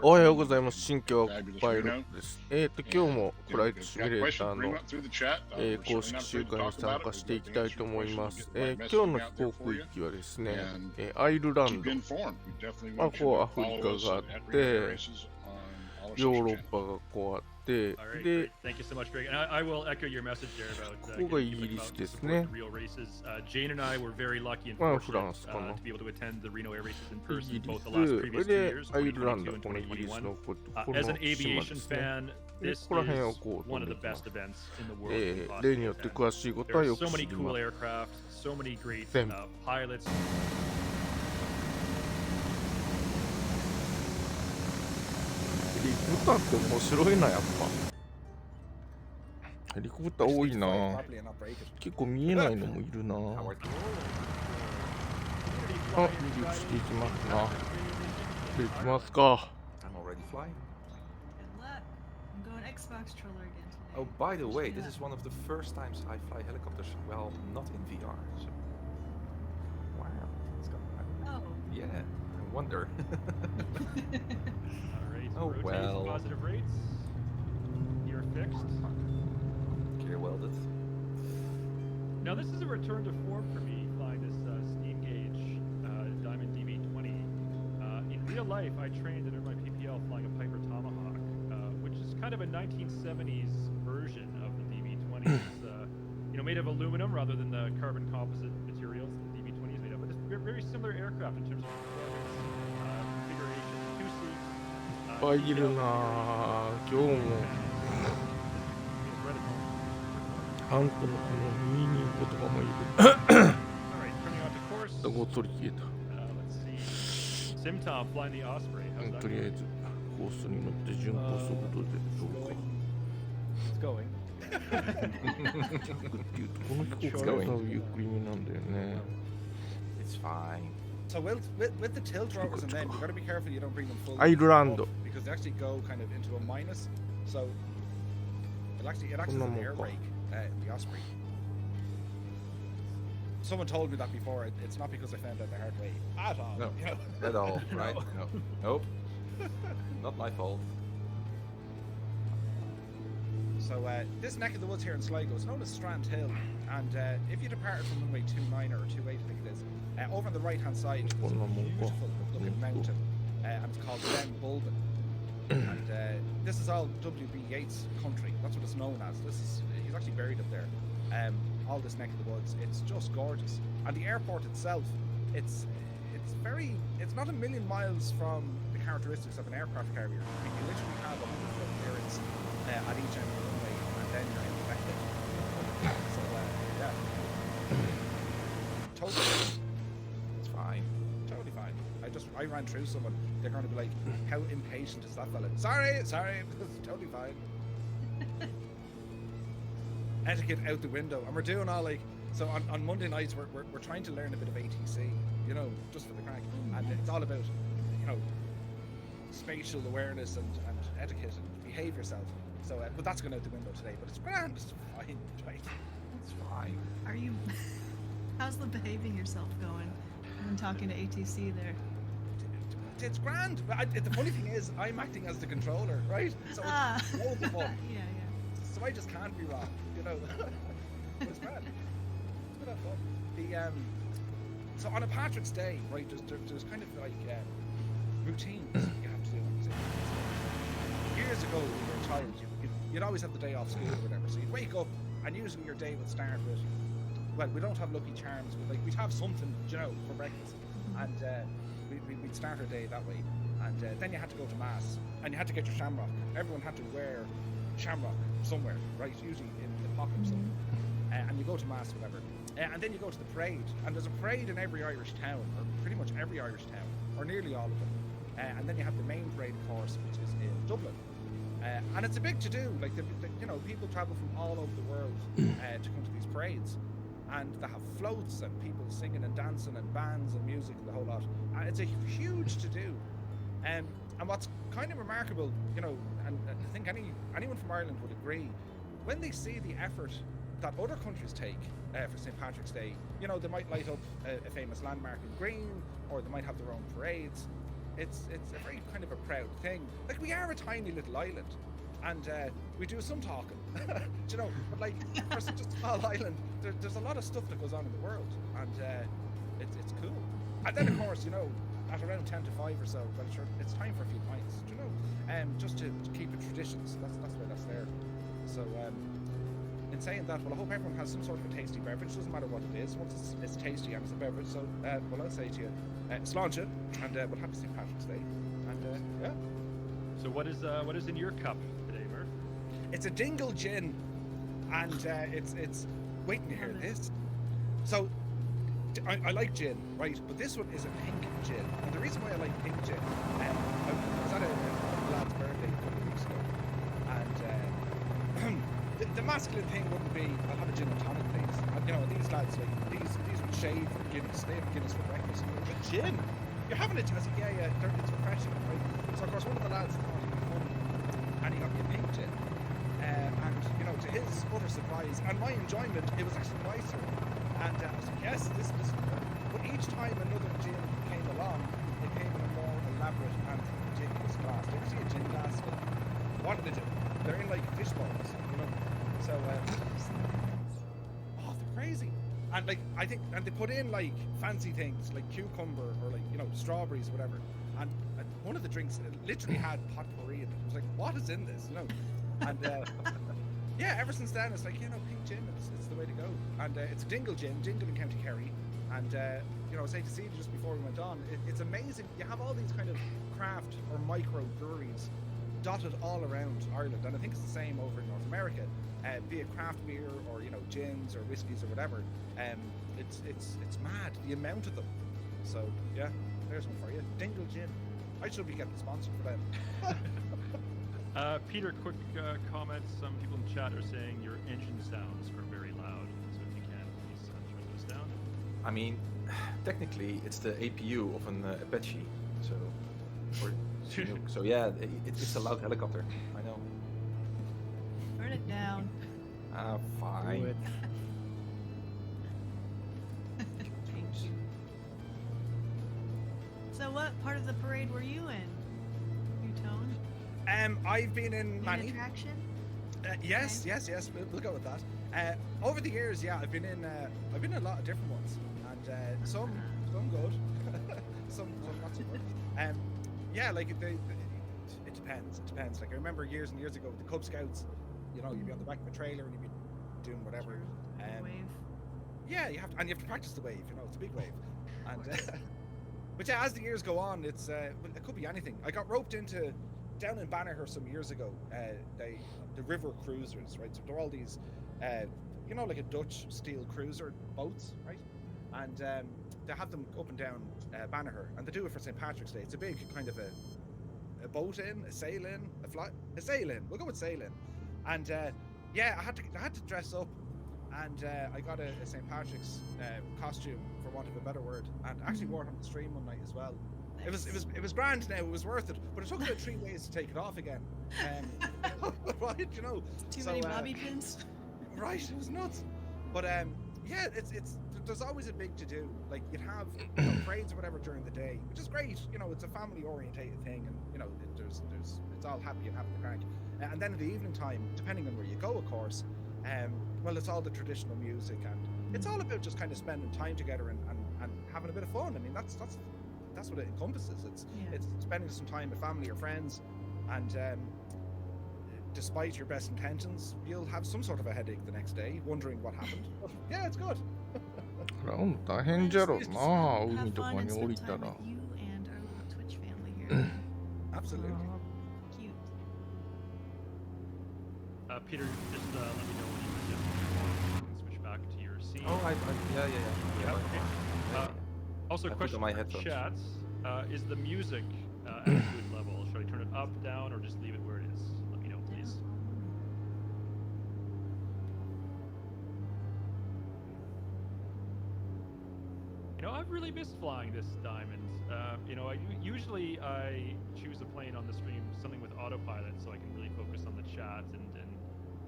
おはようございます。新居はパイロットです。今日もフライトシミュレーターの、公式集会に参加していきたいと思います。今日の飛行区域はですね、アイルランド、こうアフリカがあって、ヨーロッパがこうあって、で、ここがイギリスですね。フランスかな。イギリスでアイルランド、このイギリスのこの島ですね。で、ここら辺をこう飛んでいきます。例によって詳しいことはよく知ります。全部。ヘリコプターって面白いな、やっぱ。ヘリコプター多いな。結構見えないのもいるな。離陸していきますな。で、行きますか。Oh, by the way, this is one of the first times I fly helicopters, well, not in VR. So. Wow. Oh. Yeah, I wonder. Oh, well. Positive rates. You're fixed. Gear welded. Now, this is a return to form for me flying this steam gauge Diamond DB20. In real life, I trained under my PPL flying a Piper Tomahawk, which is kind of a 1970s version of the DB20. It's made of aluminum rather than the carbon composite materials the DB20 is made of. But it's very similar aircraft in terms of performance, configuration, 2 seats. いっぱいいるなぁ。今日もハントのこの225とかもいる。ごっそり消えた。とりあえずコースに乗って巡航速度でどうか。っていうとこの飛行機はゆっくりめなんだよね。It's fine. So with the tilt rotors and then you got to be careful you don't bring them full. アイルランド。Because they actually go kind of into a minus. So it acts as an air brake in the Osprey. Someone told me that before. It's not because I found out the hard way at all. No, you know? At all, right? No. Nope. Not my fault. So this neck of the woods here in Sligo is known as Strand Hill, and if you departed from runway 29 or 28, I think it is, over on the right-hand side, there's a beautiful-looking mountain, and it's called Glen Bulben. And this is all W.B. Yeats country. That's what it's known as. He's actually buried up there. All this neck of the woods, it's just gorgeous. And the airport itself, it's not a million miles from the characteristics of an aircraft carrier. I mean, you literally have a 100-foot clearance at each end of the runway, and then you're infected. So yeah, totally. It's fine. Totally fine. I ran through someone. They're going to be like, "How impatient is that fella?" Sorry, it's totally fine. Etiquette out the window, and we're doing all like so on Monday nights. We're trying to learn a bit of ATC, just for the crack, and it's all about spatial awareness and etiquette and behave yourself. So, but that's going out the window today. But it's grand. It's fine, right? It's fine. Are you? How's the behaving yourself going? I've been talking to ATC there. It's grand. But the funny thing is, I'm acting as the controller, right? So it's loads of fun. Yeah. So I just can't be wrong, But it's grand. It's good fun. So on a Patrick's Day, right? There's kind of like routines you have to do. Years ago, when you were a child, you'd always have the day off school or whatever. So you'd wake up, and usually your day would start with, well, we don't have Lucky Charms, but like we'd have something, for breakfast, and we'd start our day that way. And then you had to go to mass, and you had to get your shamrock. Everyone had to wear shamrock somewhere, right? Usually in the pocket or something. And you go to mass, whatever. And then you go to the parade, and there's a parade in every Irish town, or pretty much every Irish town, or nearly all of them. And then you have the main parade, of course, which is in Dublin. And it's a big to-do. Like, people travel from all over the world to come to these parades. And they have floats and people singing and dancing and bands and music and the whole lot. And it's a huge to-do. And what's kind of remarkable, and I think anyone from Ireland would agree, when they see the effort that other countries take for St. Patrick's Day, they might light up a famous landmark in green, or they might have their own parades. it's a very kind of a proud thing. Like, we are a tiny little island, and we do some talking, do you know? But like, for such a small island, there's a lot of stuff that goes on in the world, and it's cool. And then, of course, you know, at around 10 to 5 or so, well, sure, it's time for a few pints, do you know? Just to keep it traditions. That's why that's there. So, in saying that, well, I hope everyone has some sort of a tasty beverage. Doesn't matter what it is, once it's tasty and it's a beverage. So, well, I'll say to you, sláinte, and we'll happy St. Patrick's Day. And yeah. So what is in your cup today, Murph? It's a dingle gin, and it's waiting to hear this. So, I like gin, right? But this one is a pink gin, and the reason why I like pink gin, I was at a lad's birthday a couple of weeks ago, and the masculine thing wouldn't be, I'll have a gin and tonic, please. And, you know, these lads, like, these would shave for Guinness. They have Guinness for breakfast. But gin? You're having it as a, yeah, it's refreshing, right? So, of course, one of the lads thought he'd be funny, and he got me a pink gin. And, you know, to his utter surprise, and my enjoyment, it was actually nicer. And I was like, yes, this is good. But each time another gin came along, it came in a more elaborate and ridiculous glass. Do you ever see a gin glass? What do they do? They're in like fish bowls, you know? So, oh, they're crazy. And like, I think, and they put in like fancy things like cucumber or like, you know, strawberries or whatever. And one of the drinks literally had potpourri in it. I was like, what is in this? You know? And yeah, ever since then, it's like, you know, pink gin, it's the way to go. And it's Dingle Gin, Dingle in County Kerry. And, you know, I was saying to Steve just before we went on, it's amazing. You have all these kind of craft or micro breweries dotted all around Ireland. And I think it's the same over in North America, be it craft beer or, you know, gins or whiskies or whatever. It's mad, the amount of them. So, yeah, there's one for you. Dingle Gin. I should be getting sponsored for them. Peter, quick comment. Some people in chat are saying your engine sounds are very loud. So if you can, please turn those down. I mean, technically, it's the APU of an Apache, so or Chinook. So yeah, it's a loud helicopter. I know. Turn it down. Fine. Thank you. So what part of the parade were you in? You Tone? I've been in Main many. attraction? Yes. We'll go with that. Over the years, yeah, I've been in a lot of different ones, and some good, some not so good. Yeah, like it depends. It depends. Like I remember years and years ago with the Cub Scouts, you know, you'd be on the back of a trailer and you'd be doing whatever. Wave. Yeah, you have to practice the wave. You know, it's a big wave, and but yeah, as the years go on, it could be anything. I got roped into down in Banagher some years ago, the river cruisers, right? So they're all these, you know, like a Dutch steel cruiser boats, right? And they have them up and down Banagher, and they do it for St. Patrick's Day. It's a big kind of a boat in, a sail in, a sail in. We'll go with sail in. And yeah, I had to dress up, and I got a St. Patrick's costume, for want of a better word, and actually wore it on the stream one night as well. Nice. It was grand now, it was worth it, but it took about 3 days to take it off again. Right, you know. Too many bobby pins? Right, it was nuts. But yeah, there's always a big to do. Like you'd have you know, parades or whatever during the day, which is great. You know, it's a family orientated thing, and you know, it's all happy and having the crank. And then in the evening time, depending on where you go, of course, well, it's all the traditional music, and it's all about just kind of spending time together and having a bit of fun. I mean, that's what it encompasses. It's spending some time with family or friends, and despite your best intentions, you'll have some sort of a headache the next day, wondering what happened. But yeah, it's good. これはもう大変じゃろうな、海とか Have に fun 降 and り spend た time ら。 with you and our little Twitch family here. Absolutely. Cute. Peter, just let me know when you can switch back to your scene. Oh, yeah. Yeah, okay. Also, I put question on my for headphones. chats. Is the music at a good level? Should I turn it up, down, or just leave it where it is? Let me know, please. You know, I've really missed flying this Diamond. You know, usually I choose a plane on the stream, something with autopilot, so I can really focus on the chat and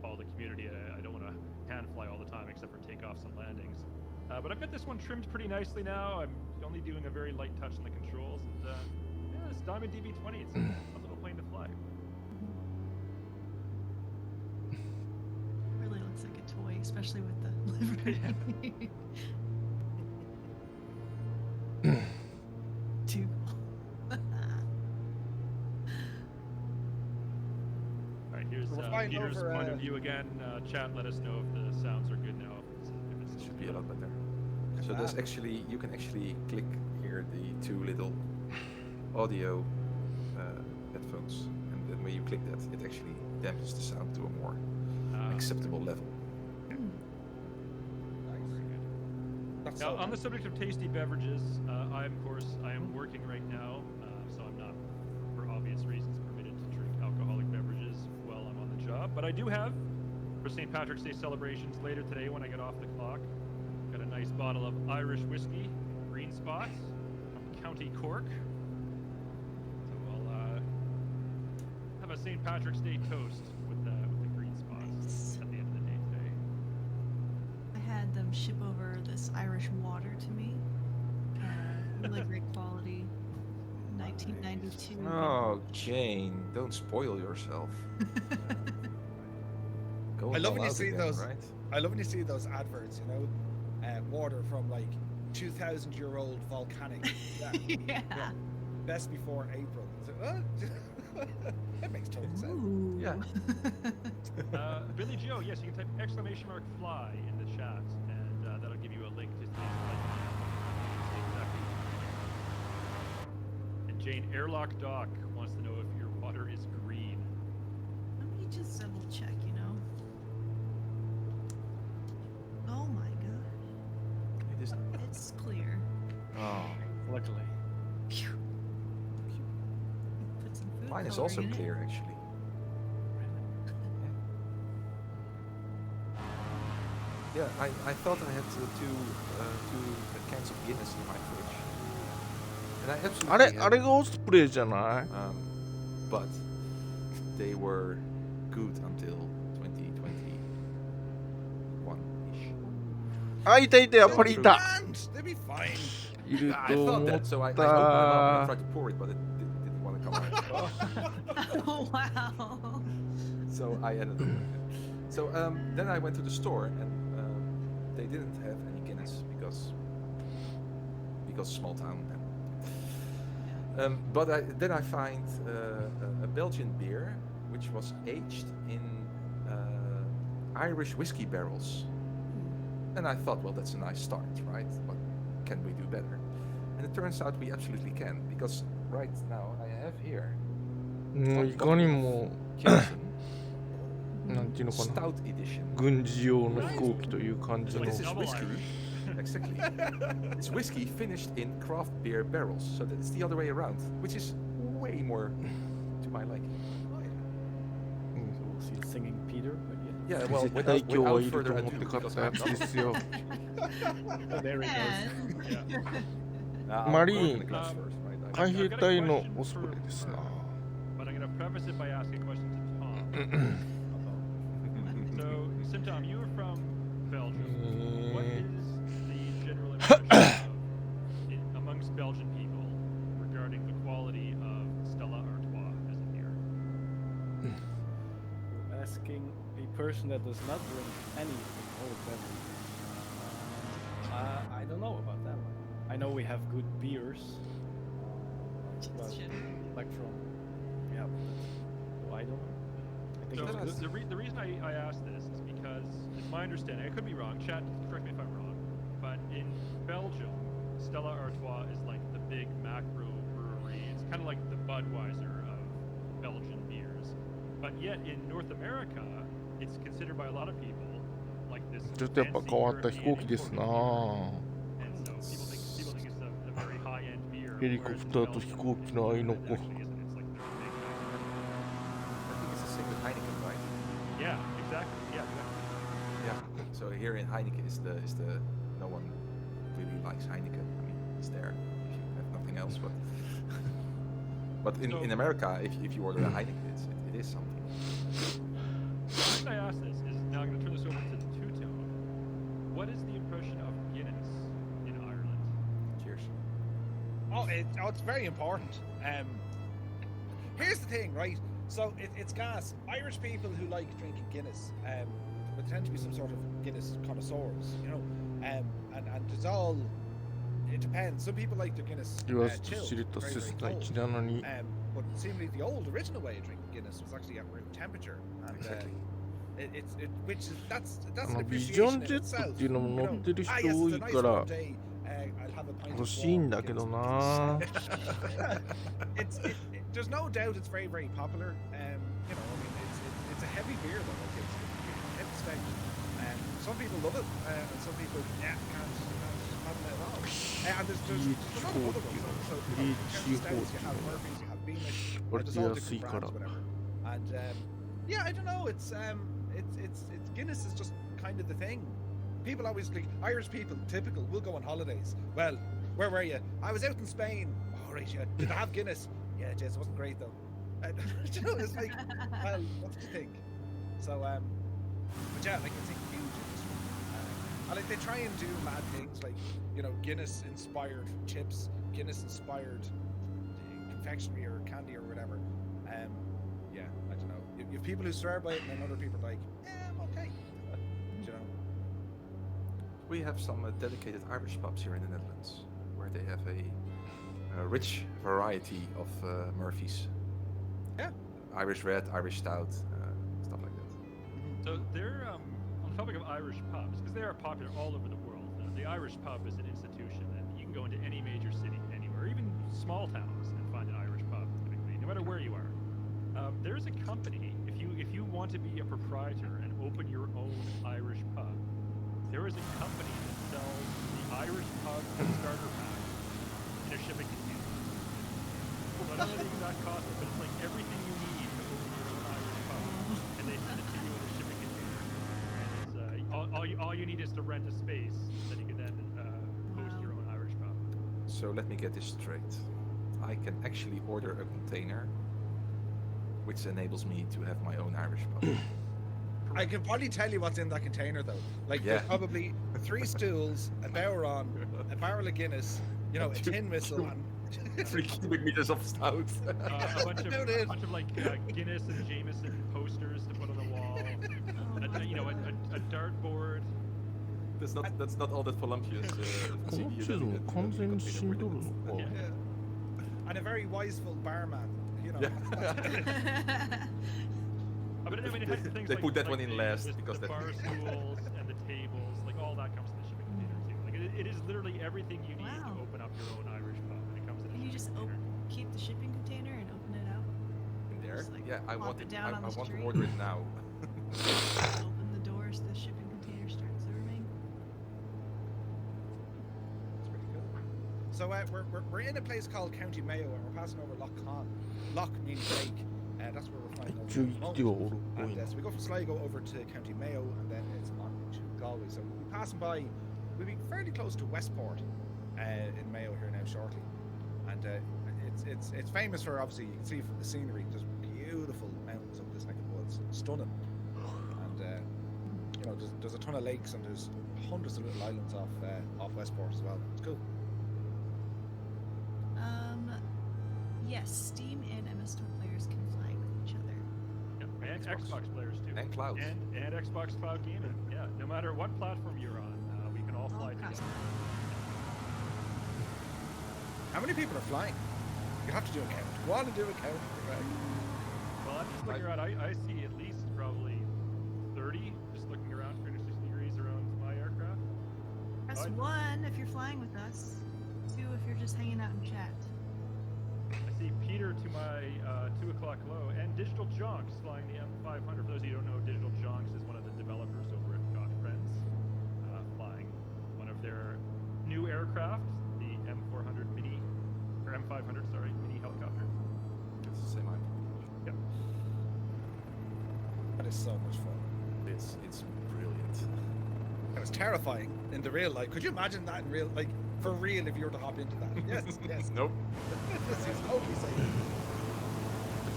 follow the community. I don't want to hand fly all the time, except for takeoffs and landings. But I've got this one trimmed pretty nicely now. I'm only doing a very light touch on the controls, and yeah, this Diamond DB20. It's a fun little plane to fly. Really looks like a toy, especially with the livery. Too cool. All right, here's We're flying Peter's over, point of view again. Chat, let us know if the sounds are good now. If it's Should be a lot better. So there's actually, you can actually click here the two little audio headphones, and then when you click that, it actually dampens the sound to a more acceptable level. That's Now, so on the nice. subject of tasty beverages, I am working right now, so I'm not, for obvious reasons, permitted to drink alcoholic beverages while I'm on the job. But I do have, for St. Patrick's Day celebrations later today when I get off the clock, got a nice bottle of Irish whiskey, Green Spot, from County Cork. So I'll have a St. Patrick's Day toast with the Green Spots Nice. at the end of the day today. I had them ship over this Irish water to me. Really great quality. 1992. Oh, Jane, don't spoil yourself. Go I love all when you out see again, those- right? I love when you see those adverts, you know, water from like 2,000-year-old volcanic. Yeah. Best before April. So, that makes total sense. Ooh. Yeah. Billy Joe, yes, you can type exclamation mark fly in the chat, and that'll give you a link to the exactly. And Jane Airlock Dock wants to know if your water is green. Let me just double check, you know. Oh my god. It is. It's clear. Oh, Luckily. Phew. Put some food mine is coloring also in it. clear, actually. Yeah, I thought I had two cans of Guinness in my fridge. And I あれ absolutely あれ had がオスプレイじゃない but they were good until 2021-ish. あ、いたいた、やっぱりいた。 And they'll be fine. いる I と thought 思っ that, so I opened them up and I た。 tried to pour it, but it didn't want to come out. Oh wow. So I ended up. So then I went to the store and they didn't have any Guinness because small town. But then I find a Belgian beer which was aged in Irish whiskey barrels, and I thought, well, that's a nice start, right? What can we do better? And it turns out we absolutely can, because right now I have here もういかにも、 Kingston なんていうのかな、 Stout Edition. 軍事用の飛行機という感じ So の。 this is Double whiskey. Irish. Exactly. It's whiskey finished in craft beer barrels. So that's the other way around, which is way more to my liking. So we'll see singing Peter again. Yeah, well, 絶対 without, 今日はい without ると further 思って ado, 買っ because たや I'm つ not. ですよ。 Oh, there he goes. Yeah. I'll マリ open ー the ン glass first, right? 海兵隊のオスプレイですな。 But I'm going to preface it by asking a question to Tom. So, Simtom, you are from Belgium. What is the general impression amongst Belgian people regarding the quality of Stella Artois as a beer? You're asking a person that does not drink any alcoholic beverage. I don't know about that one. I know we have good beers. But like from, yeah. So I don't know. I think So it's good. the reason I asked this is because it's my understanding, I could be wrong, chat, correct me if I'm wrong, but in Belgium, Stella Artois is like the big macro brewery. It's kind of like the Budweiser of Belgian beers. But yet in North America, it's considered by a lot of people like this ちょっとやっぱ fancy 変わった飛行機 European ですな。 imported beer. And so people think it's a very high-end beer. ヘリコプターと飛行機の愛の子。 It actually isn't. It's like the big I think it's the same with Heineken, right? Yeah, exactly. Yeah, exactly. Yeah. So here in Heineken is the no one really likes Heineken. I mean, it's there if you have nothing else, but but So- in America, if you order a Heineken, it is something. The reason I ask this is now I'm going to turn this over to Two-Tone. What is the impression of Guinness in Ireland? Cheers. It's very important. Here's the thing, right? So it's gas. Irish people who like drinking Guinness, but tend to be some sort of Guinness connoisseurs, you know. And it's all. It depends. Some people like their Guinness 言わずと chilled, 知れた very, 切 very ない cold. 気なのに But seemingly the old original way of drinking Guinness was actually at room temperature, and Exactly. which is that's あ an のビジ appreciation ョン in ジェット itself. っていうのも You 乗 know, ってる人 yes, 多 it's a い nice から warm day. I'll have a pint 欲 of しいん warm だけど Guinness. な There's no doubt it's very, very popular. You know, I mean, it's a heavy beer though. Like it's heavy stout. Some people love it, and some people can't have it at all. And there's a lot of other ones. So you have stouts, you have Murphy's, you have Beamish. There's all different brands, whatever. And yeah, I don't know. It's Guinness is just kind of the thing. People always like Irish people, typical. We'll go on holidays. Well, where were you? I was out in Spain. All right, yeah. Did I have Guinness? Yeah, Jez, it wasn't great though. You know, it's like, well, what do you think? So, but yeah, like it's a huge industry. And like they try and do mad things, like you know, Guinness-inspired chips, Guinness-inspired confectionery or candy or whatever. Yeah, I don't know. You have people who swear by it, and then other people are like, yeah, I'm okay. You know. We have some dedicated Irish pubs here in the Netherlands, where they have a rich variety of Murphys. Yeah. Irish Red, Irish Stout, stuff like that. So they're on the topic of Irish pubs, because they are popular all over the world. The Irish pub is an institution, and you can go into any major city, anywhere, even small towns, and find an Irish pub, typically, no matter where you are. There's a company, if you want to be a proprietor and open your own Irish pub, there is a company that sells the Irish pub starter pack in a shipping container. I don't know the exact cost, but it's like everything you need to open your own Irish pub, and they send it to you in a shipping container. And it's all you need is to rent a space, then you can then host your own Irish pub. So let me get this straight. I can actually order a container, which enables me to have my own Irish pub. I can probably tell you what's in that container though. Like Yeah. there's probably 3 stools, a Bowron, a barrel of Guinness, you know, a tin whistle, and 3 cubic meters of stout. A bunch of like Guinness and Jameson posters to put on the wall. A dartboard. That's not all that voluptuous. この地図も完全に死んどるのか Yeah. and a very wiseful barman, you know. Yeah. But I mean, it has things They like, put that like one in the, last the, because the that- bar stools and the tables, like all that comes in the shipping container too. Like it is literally everything you need Wow. to open up your own Irish pub, and it comes in a Can you shipping just container. keep the shipping container and open it out? In there? Just, like, Yeah, I plop want it it. down I on the want to street. order it now. Open the doors, the shipping container starts serving. It's pretty good. So we're in a place called County Mayo, and we're passing over Loch Con. Loch meaning lake. That's where we're flying over. 一応生きてはおるっぽい And な so we go from Sligo over to County Mayo, and then it's on to Galway. So we'll be passing by. We'll be fairly close to Westport in Mayo here now shortly, and it's famous for, obviously you can see from the scenery, just beautiful mountains up this neck of the woods, stunning. And you know, there's a ton of lakes, and there's hundreds of little islands off Westport as well. It's cool. Yes, Steam and MS Store players can fly with each other. Yeah, and Xbox players too. And cloud. And Xbox Cloud Gaming. Yeah, no matter what platform you're on, we can all fly together. How many people are flying? You have to do a count. Go on and do a count. Well, I'm just looking around. I see at least probably 30 just looking around 360 degrees around my aircraft. Press 1 if you're flying with us. 2 if you're just hanging out in chat. I see Peter to my 2 o'clock low, and Digital Jonks flying the M500. For those of you who don't know, Digital Jonks is one of the developers over at Got Friends, flying one of their new aircraft, the M400 Mini, or M500, sorry, Mini helicopter. It's the same item. Yep. That is so much fun. It's brilliant. It was terrifying in the real life. Could you imagine that in real, like, for real, if you were to hop into that? Yes, yes. Nope. This is totally safe.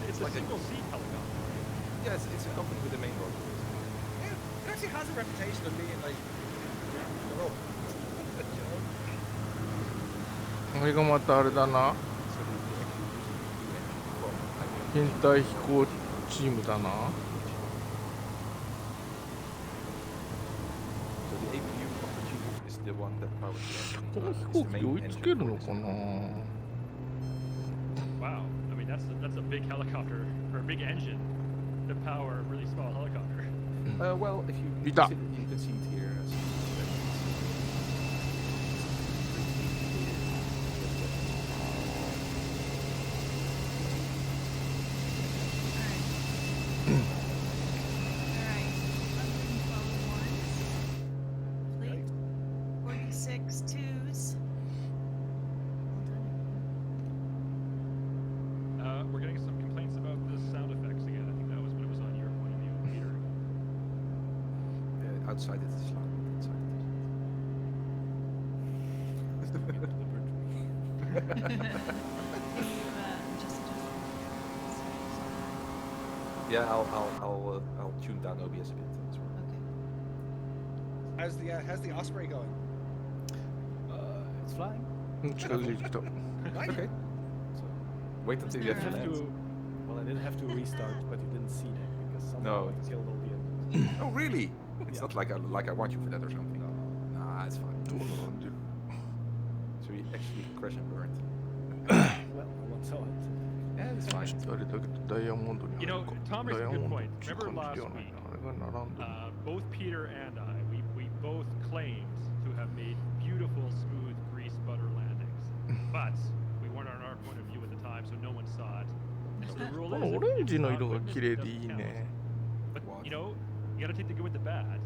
It's like a a- single seat helicopter. Yes, it's a company with the main rotor. Yeah, it actually has a reputation of being like the rope. You know? これがまたあれだな。 So they actually use it to, well, I mean, 編隊飛行チームだな。 so the APU of the GPU is the one that powers the engine. この It's 飛 the 行機 main 追いつ engine ける for の this. かな。 Wow. I mean, that's a big helicopter or a big engine to power a really small helicopter. Well, if you Ita. see it, you can see it here. Alright. 112 ones. Plate. 46 twos. Well done. We're getting some complaints about the sound effects again. I think that was what it was on your point of view, Peter. Outside it is loud, but inside Just yeah, I'll tune down OBS a bit as well. okay. How's the Osprey going? It's flying. 近づいてきた。 Nice. Okay. So wait until you there have I to have land. to. Well, I didn't have to restart, but you didn't see that because No, somehow I it's- killed all the engines. Oh really? It's Yeah. not like I want you for that or something. Nah, it's fine. どうなんでる。 So we actually crash and burned. Well, no one saw it. Yeah, it's fine. ちょっとあれだけどダイヤモンドに You know, 入るか。 Tom ダ raised イ a ヤ good モンドっ point. ていう Remember 感じでは last ない week? な。あれが並んでる。 Both Peter and I, we both claimed to have made beautiful, smooth grease butter landings, but we weren't on our point of view at the time, so no one saw it. And so the rule こ is, の if オレン it's ジの not 色が witnessed, 綺麗 it でいい doesn't count. ね。 But you know, you gotta take the good with the bad.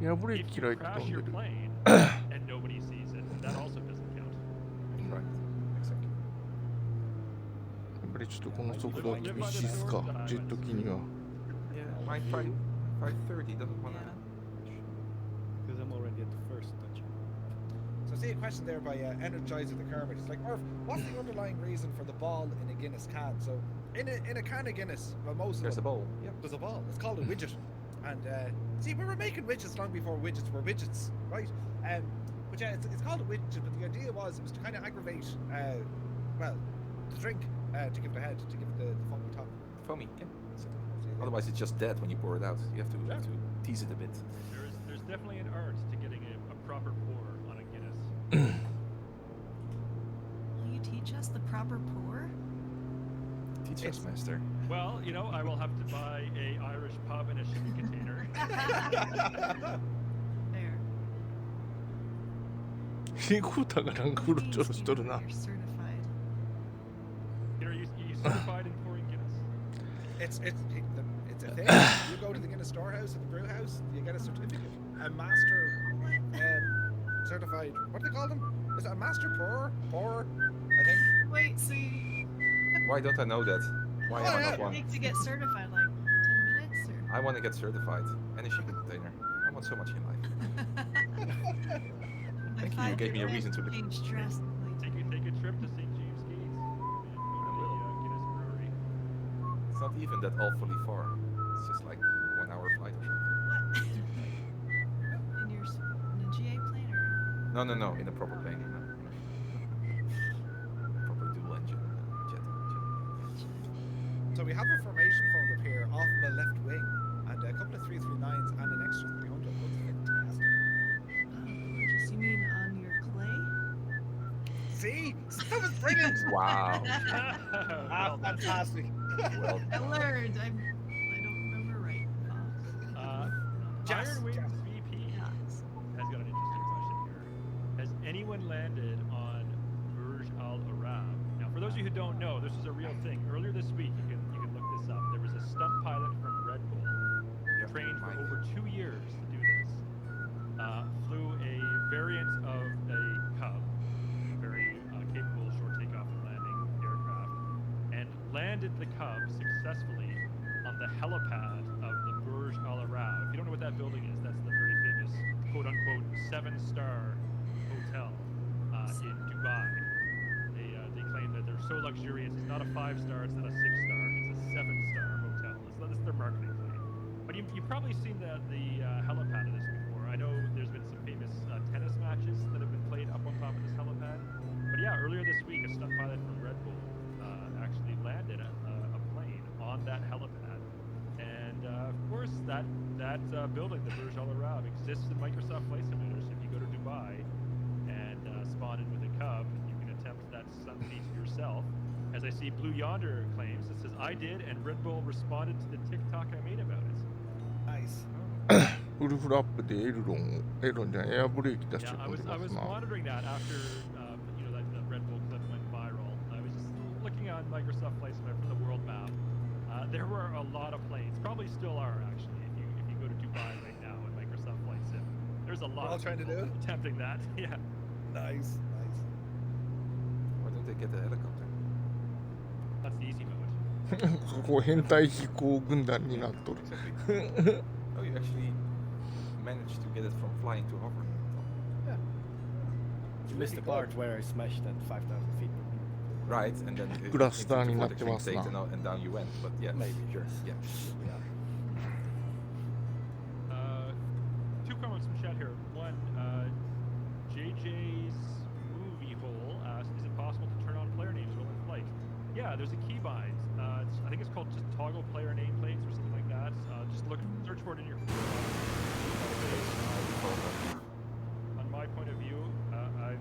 エアブレー If キ you 嫌いって crash 飛んで your る。 plane and nobody sees it, that also doesn't count. Right. Exactly. やっぱりちょっとこの速度は厳しいっすか、ジェット機には。 Yeah, my 530 doesn't wanna. Yeah. Because I'm already at the first touch. So I see a question there by Energizer the Kermit. It's like, Murph, what's the underlying reason for the ball in a Guinness can? So in a can of Guinness, well, most of There's a them, ball. Yeah. there's a ball. It's called a widget. And see, we were making widgets long before widgets were widgets, right? But yeah, it's called a widget. But the idea was it was to kind of aggravate, well, the drink to give it a head, to give it the foamy top. Foamy. Yeah. Otherwise, it's just dead when you pour it out. You have to tease it a bit. There's definitely an art to getting a proper pour on a Guinness. Will you teach us the proper pour? Teach us, master. Well, you know, I will have to buy a Irish pub and a shipping container. Fair. リコータがなんかうろちょろしとるな。 You're certified. You know, you certified in pouring Guinness? It's a thing. You go to the Guinness storehouse at the brew house, you get a certificate, a master certified. What do they call them? Is it a master pourer? I think. Wait, see. Why don't I know that? Why am I not It one? takes to get certified like 10 minutes or? I want to get certified. And a shipping container. I want so much in life. Thank you, you gave me a reason to look. Changed drastically. Take a trip to St. James Gate and go to the Guinness Brewery. It's not even that awfully far. It's just like 1 hour flight or something. What? in a GA plane or? No, in a proper plane. Proper dual engine jet. So we have a formation formed up here off the left wing, and a couple of 339s and an extra 300. Looks fantastic. Just you mean on your clay? See? That was brilliant! Wow. Ah, fantastic. Well, I learned. I don't remember right. Just- Iron Wings just- VP Yeah. has got an interesting question here. Has anyone landed on Burj Al Arab? Now, for those of you who don't know, this is a real thing. Earlier this week, you can look this up. There was a stunt pilot from Red Bull, yeah, trained for Mike. over 2 years to do this. Flew a variant of a Cub, very capable short takeoff and landing aircraft, and landed the Cub successfully on the helipad of the Burj Al Arab. If you don't know what that building is, that's the very famous quote-unquote 7-star hotel in Dubai. They claim that they're so luxurious. It's not a 5-star, it's not a 6-star, it's a 7-star hotel. That's their marketing claim. But you've probably seen the helipad of this before. I know there's been some famous tennis matches that have been played up on top of this helipad. But yeah, earlier this that building, the Burj Al Arab, exists in Microsoft Flight Simulators. If you go to Dubai and spawn in with a Cub, you can attempt that sun feat yourself. As I see Blue Yonder claims, it says, I did, and Red Bull responded to the TikTok I made about it. Nice. フルフラップでエロンじゃないエアブレーキ出しちゃ Yeah, ったんで I ます was な。 monitoring that after that the Red Bull clip went viral. I was just looking on Microsoft Flight Simulator from the world map. There were a lot of planes, probably still are actually. If you go to Dubai right now in Microsoft Flight Sim, there's a lot all of trying to people do it? attempting that. Yeah, Nice. Nice. Why don't they get a helicopter? that's the easy mode. ここ変態飛行軍団になっとる。 Exactly. Oh, you actually managed to get it from flying to hover. You missed the part where I smashed at 5,000 feet. Right, and then it Cluster intoにな the って Vortex ますな。 Ring state and down you went. But yeah, Maybe, sure. yeah. Two comments from chat here. One, JJ's movie hole asked, is it possible to turn on player names while in flight? Yeah, there's a keybind. I think it's called just toggle player nameplates or something like that. Just search for it in your. On my point of view, I've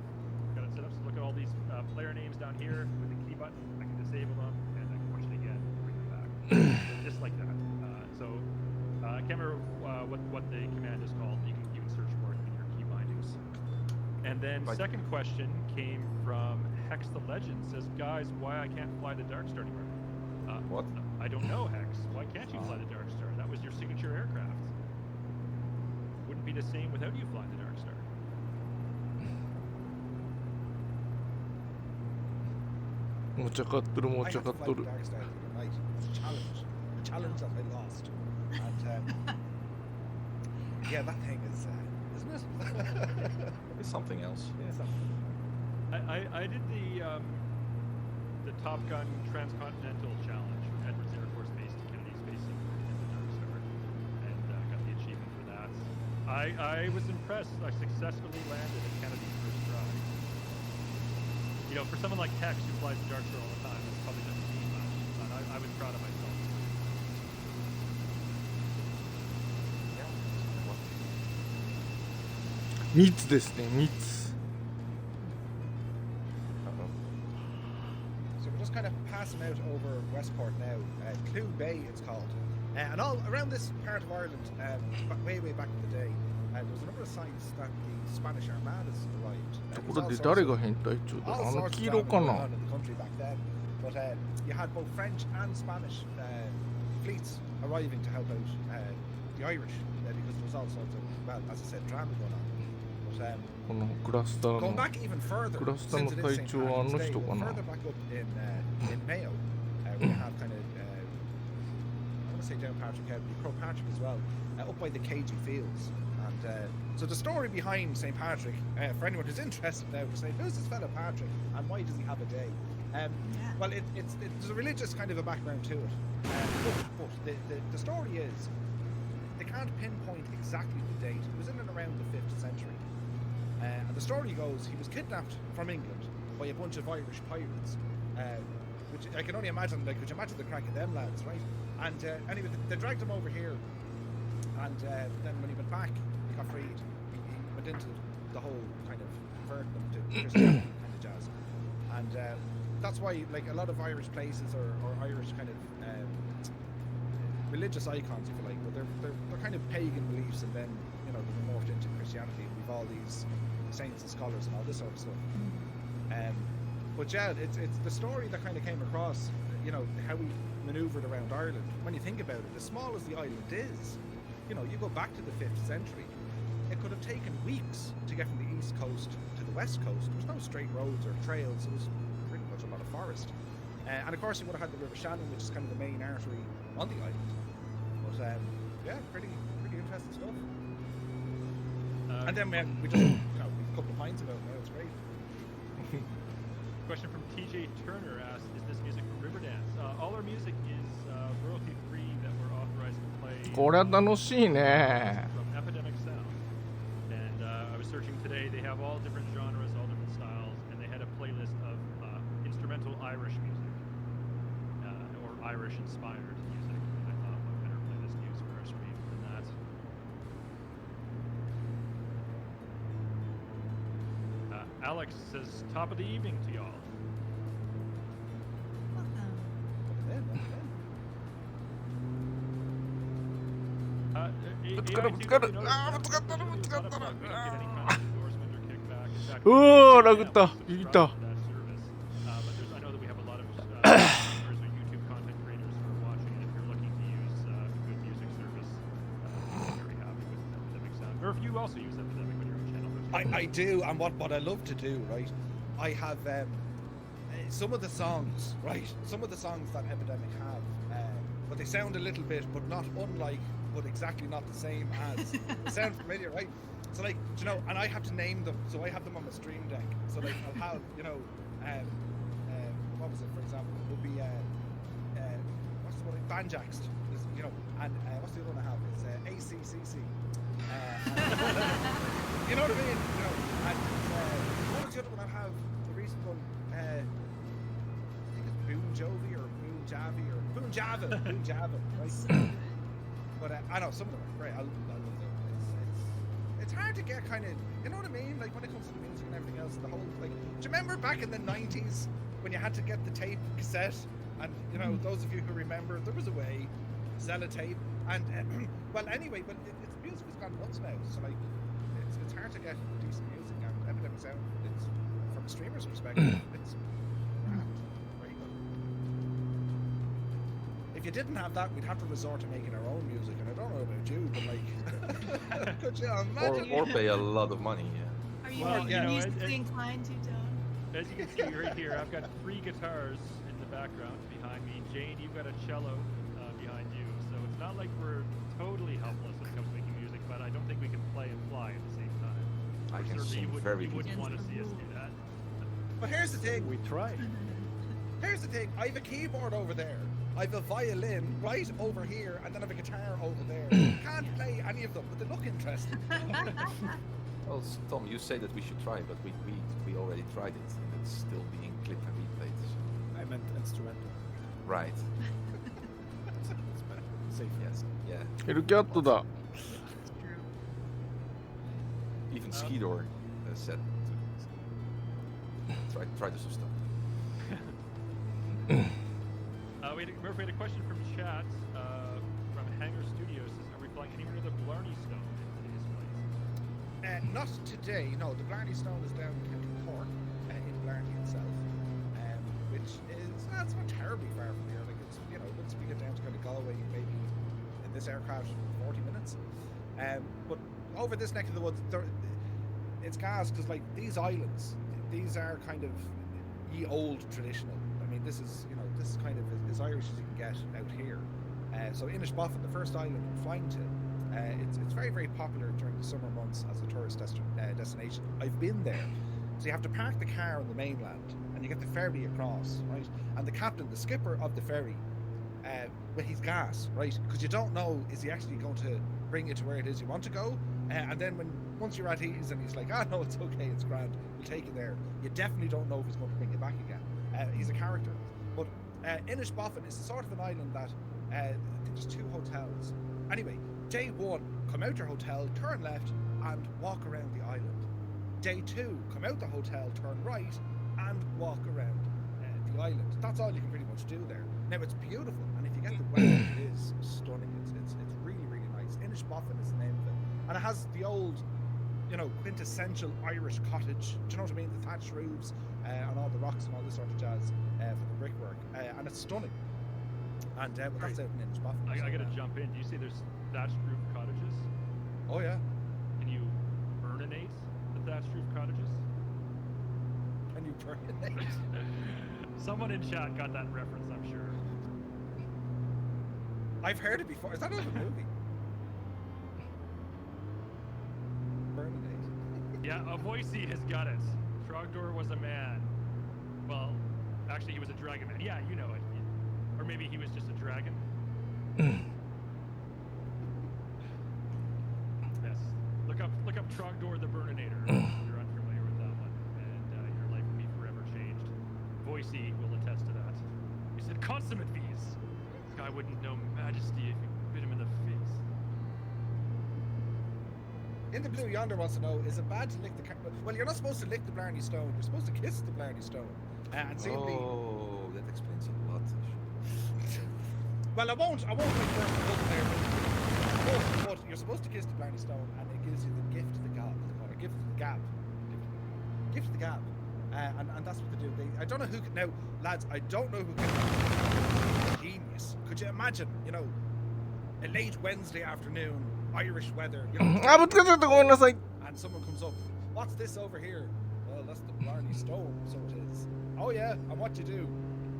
got it set up to look at all these player names down here with the key button. I can disable them and I can push it again and bring them back. Just like that. I can't remember what the command is called. You can search for it in your key bindings. And then second question came from Hex the Legend. Says, guys, why I can't fly the Dark Star anymore? What? I don't know, Hex. Why can't you fly the Dark Star? That was your signature aircraft. Wouldn't be the same without you flying the Dark Star.持ち上がっとる持 I ち had 上が to っ fly と the る。 Dark Star the other night. It was a challenge. A challenge that I lost. And yeah, that thing is, isn't it? It's something else. I did the Top Gun Transcontinental Challenge from Edwards Air Force Base to Kennedy Space Center in the Dark Star, and got the achievement for that. I was impressed. I successfully landed at Kennedy first try. You know, for someone like Hex who flies the Dark Star all the time, it's probably doesn't mean much, but I was proud of myself. 密ですね、密。 So we're just kind of passing out over Westport now. Clew Bay, it's called. And all around this part of Ireland, way back in the day, there was a number of signs that the Spanish Armadas arrived. ところで誰が変態長だ all あの sorts 黄 of 色 drama か going な on in the country back then. But you had both French and Spanish fleets arriving to help out the Irish because there was all sorts of, well, as I said, drama going on. But このクラスター going の back even further, クラスターの since it 隊 is St. 長はあの Patrick's Day, 人か we're な further back up in Mayo, we have kind of, I want to say down Patrick Head, but Crow Patrick as well, up by the KG Fields. And so the story behind St. Patrick, for anyone who's interested now, to say, who's this fellow Patrick and why does he have a day? Well, there's a religious kind of a background to it. But the story is, they can't pinpoint exactly the date. It was in and around the 5th century. And the story goes, he was kidnapped from England by a bunch of Irish pirates, which I can only imagine, like, could you imagine the crack of them lads, right? And anyway, they dragged him over here, and then when he went back, he got freed. He went into the whole kind of converting them to Christianity kind of jazz. And that's why, like, a lot of Irish places or Irish kind of religious icons, if you like, but they're kind of pagan beliefs, and then, you know, they've morphed into Christianity, and we've all these saints and scholars and all this sort of stuff. But yeah, it's the story that kind of came across, you know, how we manoeuvred around Ireland. When you think about it, as small as the island is, you know, you go back to the 5th century, it could have taken weeks to get from the east coast to the west coast. There was no straight roads or trails. It was pretty much a lot of forest. And of course, you would have had the River Shannon, which is kind of the main artery on the island. But yeah, pretty interesting stuff. And then we just, you know, a couple of pints about it now. It's great. Question from TJ Turner asks, is this music from Riverdance? All our music is royalty-free that we're authorized to play. これは楽しいね From Epidemic Sound. And I was searching today, they have all different genres, all different styles, and they had a playlist of instrumental Irish music, or Irish-inspired music. And I thought, what better playlist to use for our stream than Alex says, top of the evening to y'all. Welcome. Oh,殴った。ビビった。Or if you also use Epidemic on your own channel. I do, and what I love to do, right? I have some of the songs, right? Some of the songs that Epidemic have, but they sound a little bit, but not unlike, but exactly not the same as. They sound familiar, right? So like, you know, and I have to name them, so I have them on my stream deck. So like, I'll have, you know, what was it? For example, it would be what's the one? Banjaxed, you know, and what's the other one I have? It's ACCC. You know what I mean? You know, and what was the other one I have? The recent one, I think it's Boon Jovi or Boon Javi or Boon Java, Boon Java, right? But I know some of them are great. I love them. It's hard to get kind of, you know what I mean? Like when it comes to the music and everything else, the whole like. Do you remember back in the '90s when you had to get the tape cassette? And you know, those of you who remember, there was a way to sell a tape. And well, anyway, but its music has gone nuts now. So like, it's hard to get decent music. And Epidemic Sound, it's from a streamer's perspective, it's grand, very good. If you didn't have that, we'd have to resort to making our own music. And I don't know about you, but like, could you imagine? Or pay a lot of money, yeah. Are you Well, you know, musically inclined to, Don? As you can see right here, I've got 3 guitars in the background behind me. Jane, you've got a cello behind you. So it's not like we're totally helpless when it comes to making music, but I don't think we can play and fly at the same time. I can Certainly sing you very good. wouldn't want to see us do that. But here's the thing. We tried. Here's the thing. I have a keyboard over there. I have a violin right over here, and then I have a guitar over there. Can't play any of them, but they look interesting. Well, Tom, you say that we should try, but we already tried it, and it's still being clipped and replayed. So. I meant instrumental. Right. Safe. Yes. Yeah. ヘルキャットだ。 It's true. Even Skidor said to try to some stuff. We had a question from chat from Hangar Studios. Says, are we flying anywhere near the Blarney Stone in today's flight? Not today. No, the Blarney Stone is down in County Cork, in Blarney itself, which is it's not terribly far from here. Like it's, you know, once we get down to kind of Galway, maybe in this aircraft 40 minutes. But over this neck of the woods, it's gas because like these islands, these are kind of ye old traditional. I mean, this is, you know, this is kind of as Irish as you can get out here. So Inishbofin, the first island I'm flying to, it's very, very popular during the summer months as a tourist destination. I've been there. So you have to park the car on the mainland and you get the ferry across, right? And the captain, the skipper of the ferry, well, he's gas, right? Because you don't know, is he actually going to bring you to where it is you want to go? And then once you're at ease and he's like, no, it's okay, it's grand, we'll take you there. You definitely don't know if he's going to bring you back again. He's a character. But Inishbofin is sort of an island that I think there's 2 hotels. Anyway, day 1, come out your hotel, turn left, and walk around the island. Day 2, come out the hotel, turn right, and walk around the island. That's all you can pretty much do there. Now it's beautiful, and if you get the weather, it is stunning. It's really, really nice. Inishbofin is the name of it, and it has the old, you know, quintessential Irish cottage. Do you know what I mean? The thatched roofs on all the rocks and all this sort of jazz for the brickwork, and it's stunning. And but that's out in Inishbofin. I gotta jump in. Do you see there's thatched roof cottages? Oh yeah. Can you burninate the thatched roof cottages? Can you burninate? Someone in chat got that reference, I'm sure. I've heard it before. Is that out of a movie? Burninate. Yeah, Avoici has got it. Trogdor was a man. Well, actually, he was a dragon man. Yeah, you know it. Or maybe he was just a dragon. Yes. Look up Trogdor the Burninator if you're unfamiliar with that one, and your life will be forever changed. Voicey will attest to that. He said, "Consummate V's. This guy wouldn't know majesty if you bit him in the face." In the Blue Yonder wants to know, is it bad to lick the well, you're not supposed to lick the Blarney Stone, you're supposed to kiss the Blarney Stone. And seemingly... Oh, that explains a lot. Well, I won't like burn the book there, but you're supposed to kiss the Blarney Stone, and it gives you the gift of the gab, or gift of the gab. Gift of the gab. And that's what they do. I don't know who can... Now, lads, I don't know who can... Genius. Could you imagine, you know, a late Wednesday afternoon, Irish weather, you know, あ、ぶつかっちゃった。ごめんなさい。 and someone comes up, what's this over here? Well, that's the Blarney Stone, so it is. Oh yeah, and what you do?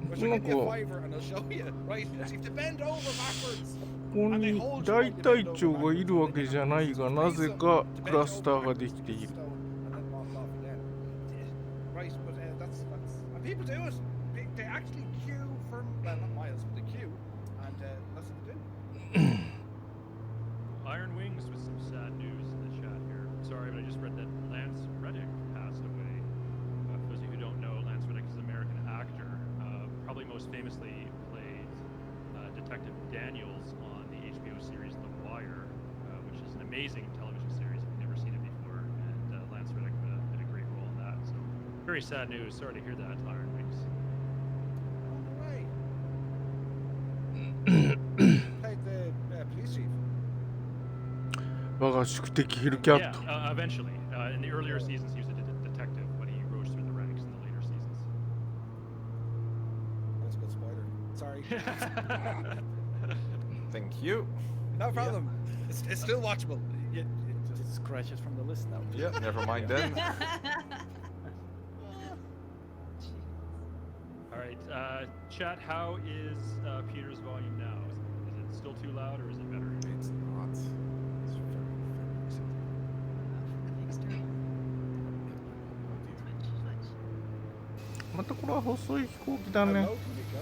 Well, she'll give you a fiver and I'll show you, right? So you have to bend over backwards. ここに大隊長がいるわけじゃないが、なぜかクラスターができている。 Right, but that's and people do it. They actually queue for, well, not miles, but they queue, and that's what they do. Iron Wings with some sad news in the chat here. Sorry, but I just read that Lance Reddick passed away. For those of you who don't know, Lance Reddick is an American actor. Probably most famously played Detective Daniels on the HBO series The Wire, which is an amazing television series if you've never seen it before. And Lance Reddick did a great role in that. So very sad news. Sorry to hear that, Iron Wings. Played the police chief. 我が宿敵ヘルキャット。 Yeah, eventually. In the earlier seasons, he was a detective, but he rose through the ranks in the later seasons. That's a good spoiler. Sorry. Thank you. No problem. It's still watchable. It just scratches from the list now. Yeah, never mind then. All right, chat. How is Peter's volume now? Is it still too loud, or is it better? It's not. It's very, very External. Switch. またこれは細い飛行機だね。 How low can we go?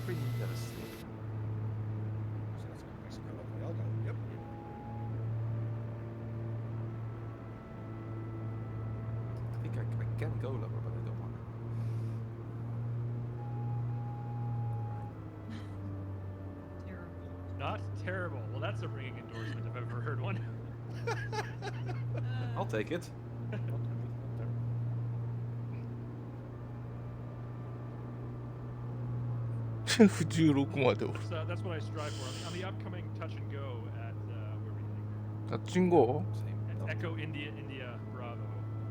pretty devastating. So that's nice and low. We all go. Yep. I think I can go lower, but I don't want to. Terrible. Not terrible. Well, that's a ringing endorsement if I've ever heard one. I'll take it. F16 までおる。 So that's what I strive for. On the upcoming touch and go at where we think タッチンゴ Same. at Echo India Bravo.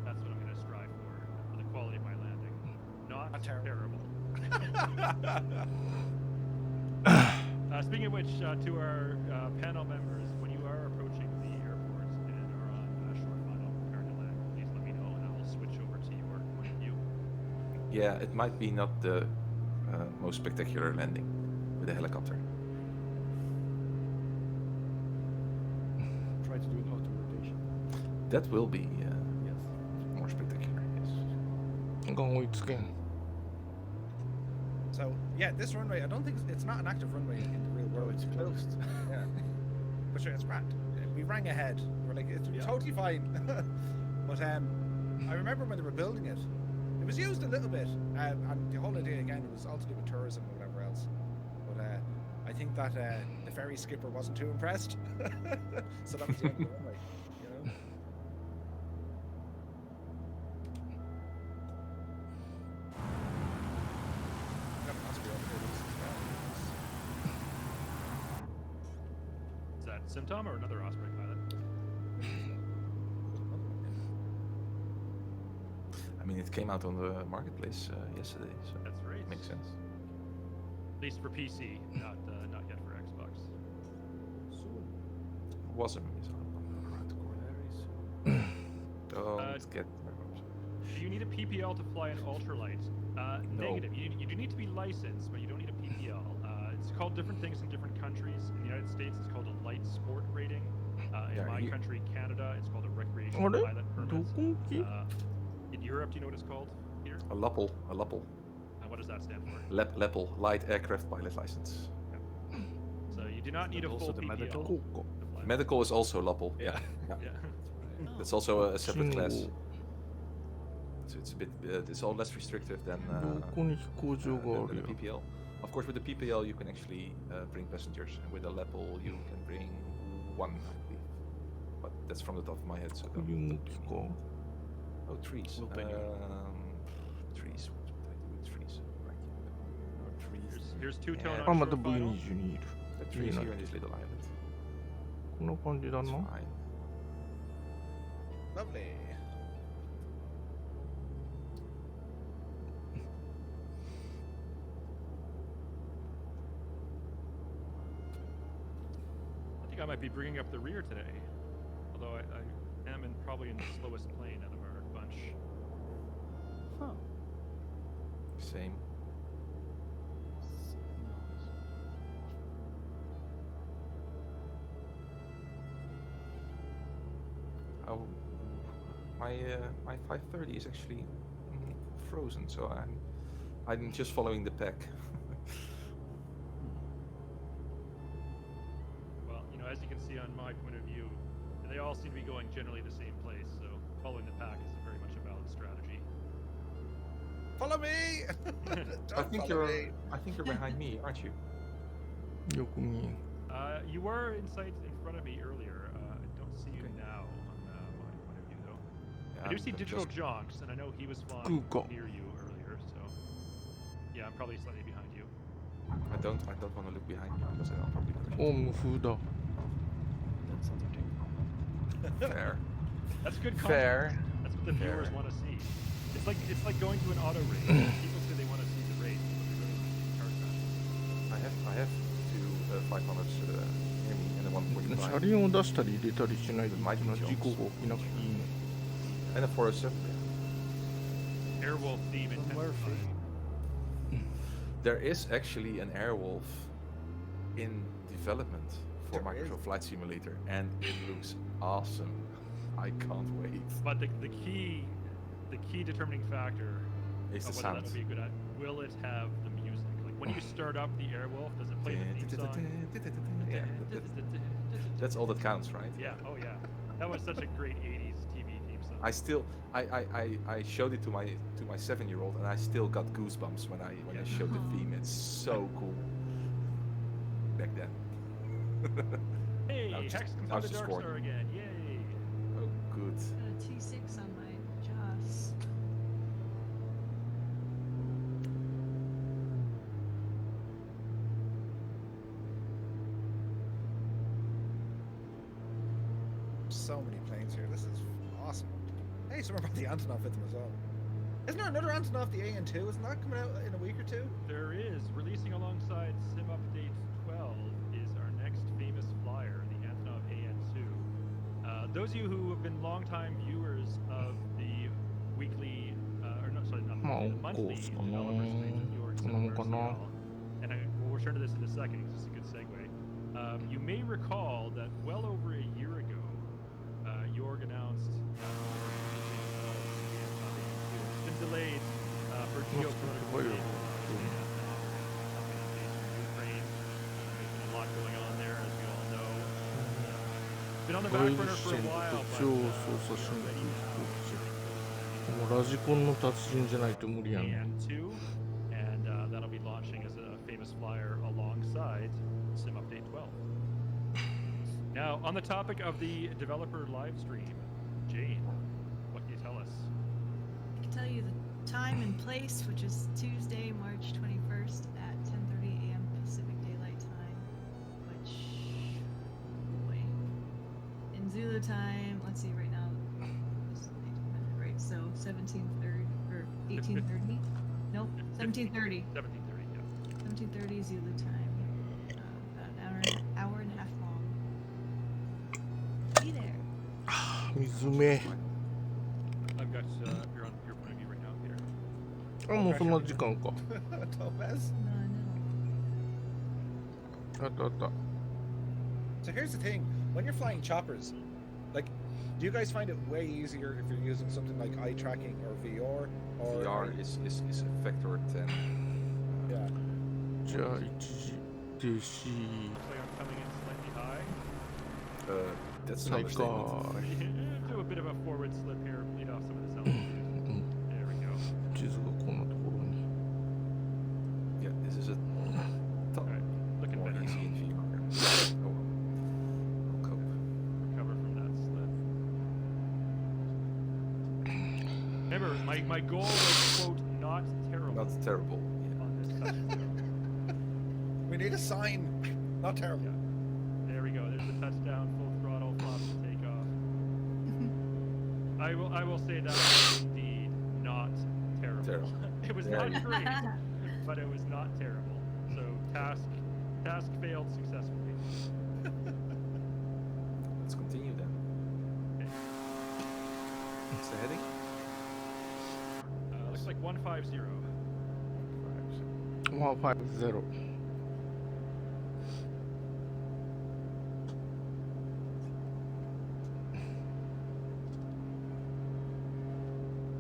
That's what I'm going to strive for the quality of my landing. Not terrible. Speaking of which, to our panel members, when you are approaching the airport and are on a short final preparing to land, please let me know and I will switch over to your point of view. Yeah, it might be not the most spectacular landing with a helicopter. Try to do an auto rotation. That will be Yes. more spectacular, yes. が追いつけん。 So yeah, this runway, I don't think it's not an active runway in the real No, world. it's closed. Yeah. But sure, it's grand. We rang ahead. We're like, it's Yeah. totally fine. But I remember when they were building it, it was used a little bit, and the whole idea again was all to do with tourism and whatever else. But I think that the ferry skipper wasn't too impressed, so that was the end of the runway. You know. Got an Osprey over here, Lucy, as Is that Simtom or another Osprey pilot? I mean, it came out on the marketplace yesterday, so That's right. makes sense. At least for PC, not yet for Xbox. Was a around the corner. Don't get. Do you need a PPL to fly an ultralight? No. Negative. You do need to be licensed, but you don't need a PPL. It's called different things in different countries. In the United States, it's called a light sport rating. In Yeah, my you- country, Canada, it's called a recreational あれ pilot ど permit. こ行き In Europe, do you know what it's called here? A LAPL, a LAPL. What does that stand for? LAPL, Light Aircraft Pilot License. So you do not need a And also full the PPL. medical? こうか。 to fly. Medical is also LAPL, yeah. Yeah. That's also a separate class. 信号 So it's a bit, it's all less restrictive than どこに飛行場があ than る the よ。 PPL. Of course, with the PPL, you can actually bring passengers, and with the LAPL, you can bring one, I believe. But that's from the top of my head. So こういう動きか。 oh, trees. Open your- Trees. What would I do with trees? Right. Or trees. Here's two-tone Yeah. あ、また onshore final. V22 いる。 The trees Yeah. here in this little island. こんな感じだ That's な。 fine. Lovely. I think I might be bringing up the rear today. Although I am probably in the slowest plane out of our bunch. Huh. Same. Oh, my 530 is actually frozen, so I'm just following the pack. Well, you know, as you can see on my point of view, they all seem to be going generally the same place, so following the pack is very much a valid strategy. Follow me! I think you're behind me, aren't you? よく見えん。 You were in sight in front of me earlier. I don't see you now on my point of view, though. Yeah, I do see I'm Digital just- Jonks, and I know he was flying Google. near you earlier, so yeah, I'm probably slightly behind you. I don't want to look behind you because I'll probably crash. お、無風だ。 That's entertaining. Fair. That's good content. Fair. That's what the viewers Fair. want to see. It's like going to an auto race. People say they want to see the race, but they really want to see car crashes. I have two 500s near me and a 145. 車輪を出したり入れたりしないで、事故が起きなくていいね。 And a 407. Airwolf theme in From Murphy. There is actually an Airwolf in development for There is? Microsoft Flight Simulator, and it looks awesome. I can't wait. But the key determining factor It's the of whether sound. that'll be a good idea, will it have the music? Like when you start up the Airwolf, does it play the theme song? Yeah, that's all that counts, right? Yeah, oh yeah. That was such a great 80s TV theme song. I still, I showed it to my 7-year-old, and I still got goosebumps when I showed the theme. It's so cool. Back then. Hey, Now it's Hex just- comes now on it's the just Dark scored. Star again. Yay. Oh, good. Got a T6 on my Joss. So many planes here. This is awesome. Hey, someone brought the Antonov with them as well. Isn't there another Antonov, the AN2? Isn't that coming out in a week or two? There is, releasing alongside Sim Update 12 is our next famous flyer, the Antonov AN2. Those of you who have been longtime viewers of the weekly, or not, sorry, not the weekly, the monthly course, developer streams of York no, no, no. and we'll return to this in a second, 'cause this is a good segue. You may recall that well over a year ago, Jorg announced it's been delayed for geopolitical reasons. Ukraine, there's been a lot going on there, as we all know. It's been on the 外 back 部 burner 視 for a 点と while, 超 but 操作しにくい already 飛行機。もうラジコンの達人じゃないと無理やん。 AN2, and that'll be launching as a famous flyer alongside Sim Update 12. Now, on the topic of the developer live stream, Jane, what can you tell us? I can tell you the time and place, which is Tuesday, March 21st at 10:30 a.m. Pacific Daylight Time, which, boy, in Zulu time, let's see, right now, right, so 17:30 or 18:30? Nope, 17:30. 17:30, yeah. 17:30 Zulu time. About an hour and a half long. Be there. 水目。 I've got you're on your point of view right now, Peter. あ、もうそんな時間か。 Topaz. No, no. あったあった。 So here's the thing: when you're flying choppers, like, do you guys find it way easier if you're using something like eye tracking or VR? Or VR is a factor 10. yeah. じゃあ一時停止 Looks like I'm coming in slightly high. That's an 再 understatement. 開。 Do a bit of a forward slip here, lead off some of this altitude. There we go. 地図がこんなところに。 Yeah, this is a top Alright, looking more better easy now. in VR. Oh well. We'll cope. Recover from that slip. My goal was, quote, not terrible. Not terrible. Yeah. On this touchdown. We need a sign. Not terrible. Yeah. There we go. There's the touchdown, full throttle, flaps to take off. I will say that was indeed not terrible. It was not great, but it was not terrible. So task failed successfully. Let's continue then. Okay. What's the heading? Looks like 150.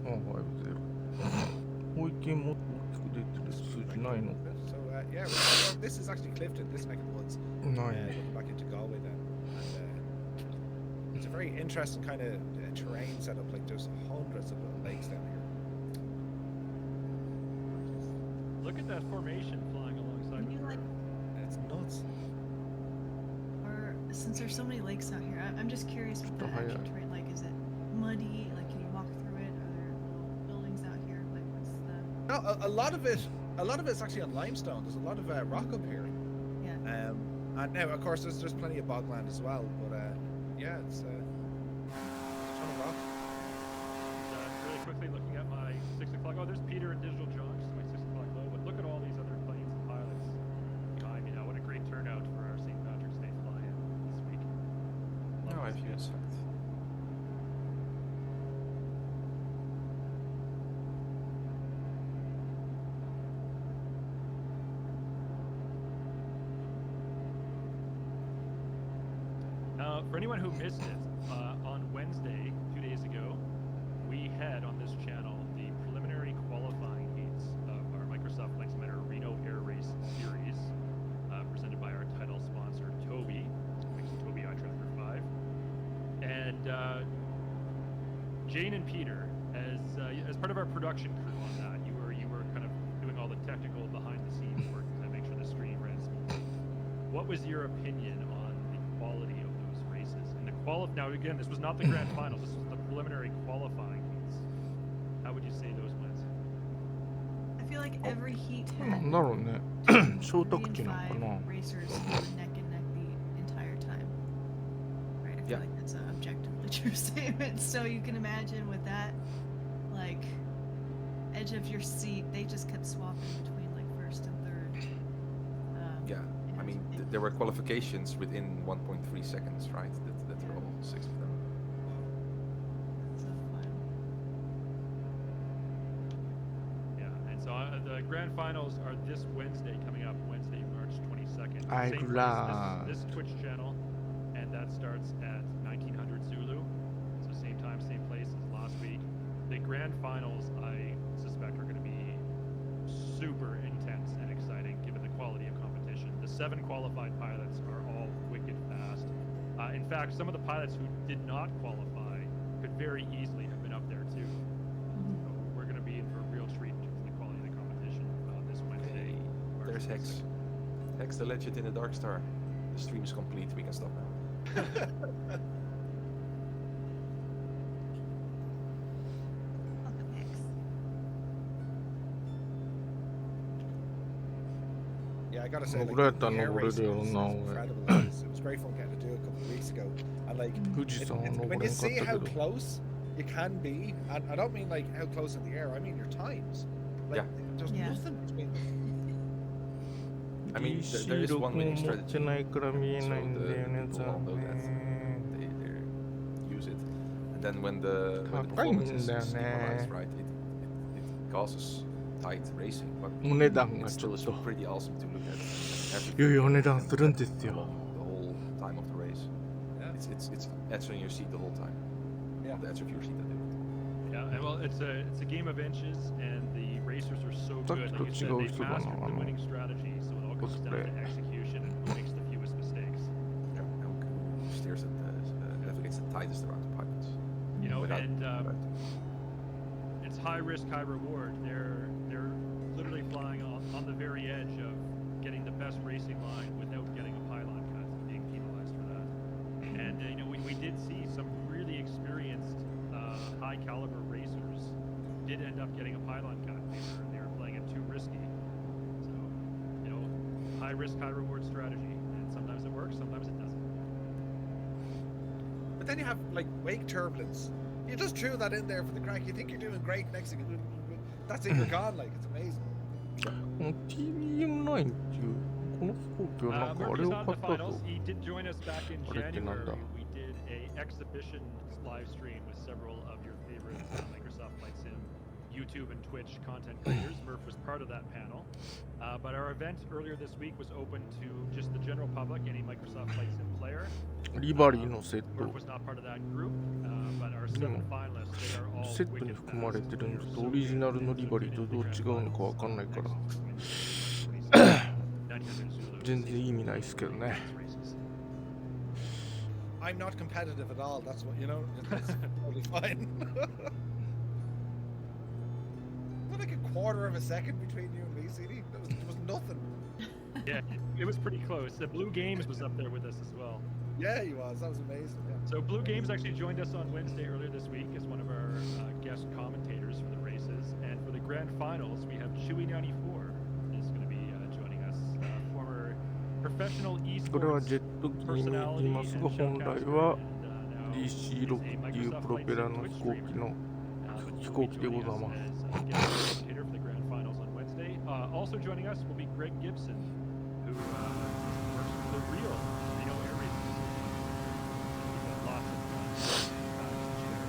150 もう一件もっと大きく出てる数字ないの So yeah, this is actually Clifton, this neck of the woods. ない Looking back into Galway then, and it's a very interesting kind of terrain setup. Like there's hundreds of little lakes down here. Look at that formation flying alongside Can the you, like, road. It's nuts. or since there's so many lakes out here, I'm just curious what the Oh, yeah. actual terrain like. Is it muddy? Like, can you walk through it? Are there little buildings out here? Like, what's the? No, a lot of it's actually on limestone. There's a lot of rock up here. Yeah. And now of course there's plenty of bogland as well. But yeah, it's a ton of rock. Really quickly looking at my 6 o'clock. Oh, there's Peter and Digital John, just my 6 o'clock low. But look at all these other planes and pilots behind me now. What a great turnout for our St. Patrick's Day fly-in this week. No, Love I've this used kid. it. For anyone who missed it, on Wednesday, 2 days ago, we had on this channel the preliminary qualifying heats of our Microsoft Flight Simulator Reno Air Race Series, presented by our title sponsor, Tobii, makes the Tobii Eye Tracker 5. And Jane and Peter, as part of our production crew on that, you were kind of doing all the technical behind-the-scenes work to make sure the stream ran smoothly. What was your opinion on the quality of those races? And now again, this was not the grand finals. This was the preliminary qualifying heats. How would you say those went? I feel like every heat な had んだろうね two, 小 three, 特 and 記なのか five な racers who were neck and neck the entire time. Right? I feel Yeah. like that's an objectively true statement. So you can imagine with that, like, edge of your seat, they just kept swapping between like first and third. Yeah, I mean, there were qualifications within 1.3 seconds, right? That were all 6 of them. So fun. Yeah, and so the grand finals are this Wednesday, coming up Wednesday, March 22nd. Aye, Same glad. place, this Twitch channel, and that starts at 1900 Zulu. So same time, same place as last week. The grand finals, I suspect, are going to be super intense and exciting given the quality of competition. The 7 qualified pilots are all wicked fast. In fact, some of the pilots who did not qualify could very easily have been up there too. So we're going to be in for a real treat in terms of the quality of the competition this Wednesday. March There's Hex. 22nd. Hex the legend in the Dark Star. The stream is complete, we can stop now. Welcome, Hicks. Yeah, I gotta say, Well, like, glad the that air nobody racing did was now, incredible. It was great fun getting to do it a couple of weeks ago. And like, Fuji san when you see how 登れんかったけど close you can be, and I don't mean like how close in the air, I mean your times. Like, Yeah. there's Yeah. nothing between them. I mean, there DC is one 録 winning 音持って strategy. ないから見え So ないんだよね the people all know that. 残念 They use it. And then when the高いんだよね。 performance is equalized, right, it causes tight racing. But お値段が it's ちょ still っと pretty awesome to look at いよい everything よお値段するんですよ along the whole time of the race. Yeah. It's edge on your seat the whole time. Yeah. On the edge of your seat, I think. Yeah, and well, it's a game of inches, and the racers are so That's good. the Like you said, they Chigo's the one, mastered the I know. winning strategy, so it all comes down to Cosplay. execution and who makes the fewest mistakes. Yeah, who steers it, navigates the tightest around the pilots. You know, Without- and right. it's high risk, high reward. They're literally flying on the very edge of getting the best racing line without getting a pylon cut, being penalized for that. And you know, we did see some really experienced, high caliber racers did end up getting a pylon cut. They were playing it too risky. So, you know, high risk, high reward strategy. And sometimes it works, sometimes it doesn't. But then you have like wake turbulence. You just threw that in there for the crack. You think you're doing great. Next thing, that's it. You're gone. Like it's amazing. この TBM9 っていうこの飛行機はなんかあ Murphy's れを not 買 in った the と finals. He did join us back in あれってなんだ January. We did a exhibition live stream with several of your favorite Microsoft Flight Sim, YouTube and Twitch content creators. Murph was part of that panel. But our event earlier this week was open to just the general public, any Microsoft Flight Sim player. リバリーのセット Murph was not part of that group, but our 7 finalists, they are all セットに wicked 含まれ fast. てるのとオリジナルのリバリーとどう違うのかわかんないから全然意味ないですけどね I'm not competitive at all. That's what you know. It's totally fine. What, like a quarter of a second between you and me, CD? There was nothing. Yeah, it was pretty close. The Blue Games was up there with us as well. Yeah, he was. That was amazing. Yeah. So Blue Games actually joined us on Wednesday earlier this week as one of our guest commentators for the races. And for the grand finals, we have Chewy94 is going to be joining us, former professional これは esports ジェット機に見えますが本来は DC6 っていうプロペラの飛行機でございます Also joining us will be Greg Gibson, who works for the real Reno Air Races. We've had lots of fun share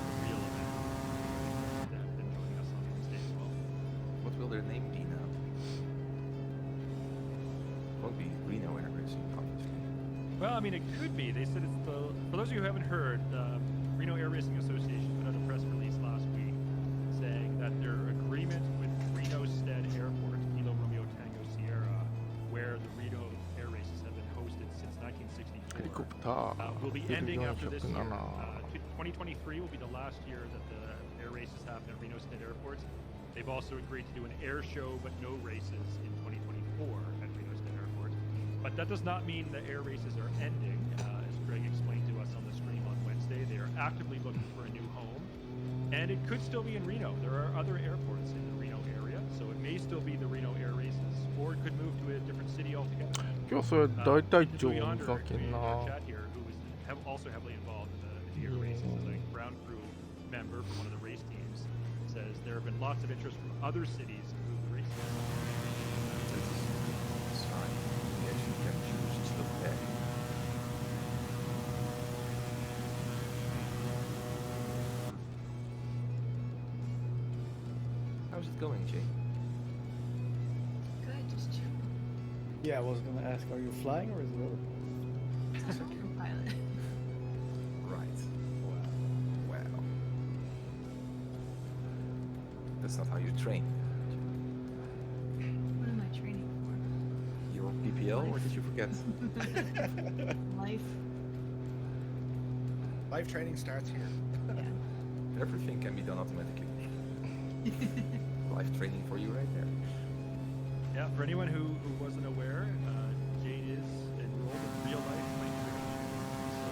the real event that have been joining us on Wednesday as well. What will their name be now? Won't be Reno Air Racing, obviously. Well, I mean, it could be. They said it's the. For those of you who haven't heard, the Reno Air Racing Association put out a press release last week saying that their agreement with Reno Stead Airport, Kilo Romeo Tango Sierra, where the Reno Air Races have been hosted since 1964, ヘリコプター will be ending after this year. 407 2023 will be the last year that the air races happen at Reno Stead Airport. They've also agreed to do an air show but no races in 2024 at Reno Stead Airport. But that does not mean the air races are ending. As Greg explained to us on the stream on Wednesday, they are actively looking for a new home. And it could still be in Reno. There are other airports in the Reno area, so it may still be the Reno Air Races, or it could move to a different city altogether. 今日それ大隊長 Joey を Onder, 見かけん in な our chat here, who was also heavily involved in the air races, as a ground crew member from one of the race teams, says there have been lots of interest from other cities to move the races. That's fine. We actually can choose to look back. How's it going, Jay? Good, just chill. Yeah, I was gonna ask, are you flying or is it over? It's pilot. Right. Wow. That's not how you train. What am I training Your PPL, or did you forget? for? Life. Live training starts here. Yeah. Everything can be done automatically. Live training for you right there. Yeah, for anyone who wasn't aware, Jade is enrolled in real life flight training. So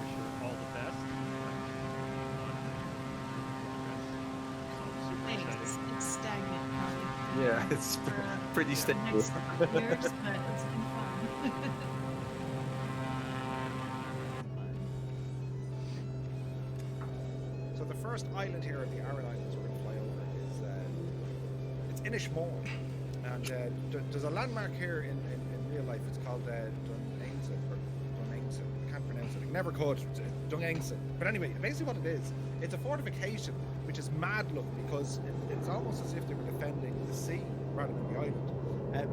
wish her all the best. Super Thanks. exciting. It's stagnant, probably. Yeah, it's For, pretty the stable. next couple years, but it's been fun. So the first island here of the Aran Islands we're going to fly over is it's Inishmore, and there's a landmark here in real life. It's called Dunangsa or Dunangsa. I can't pronounce it. I never could. Dunangsa. But anyway, basically what it is, it's a fortification which is mad look because it's almost as if they were defending the sea rather than the island. But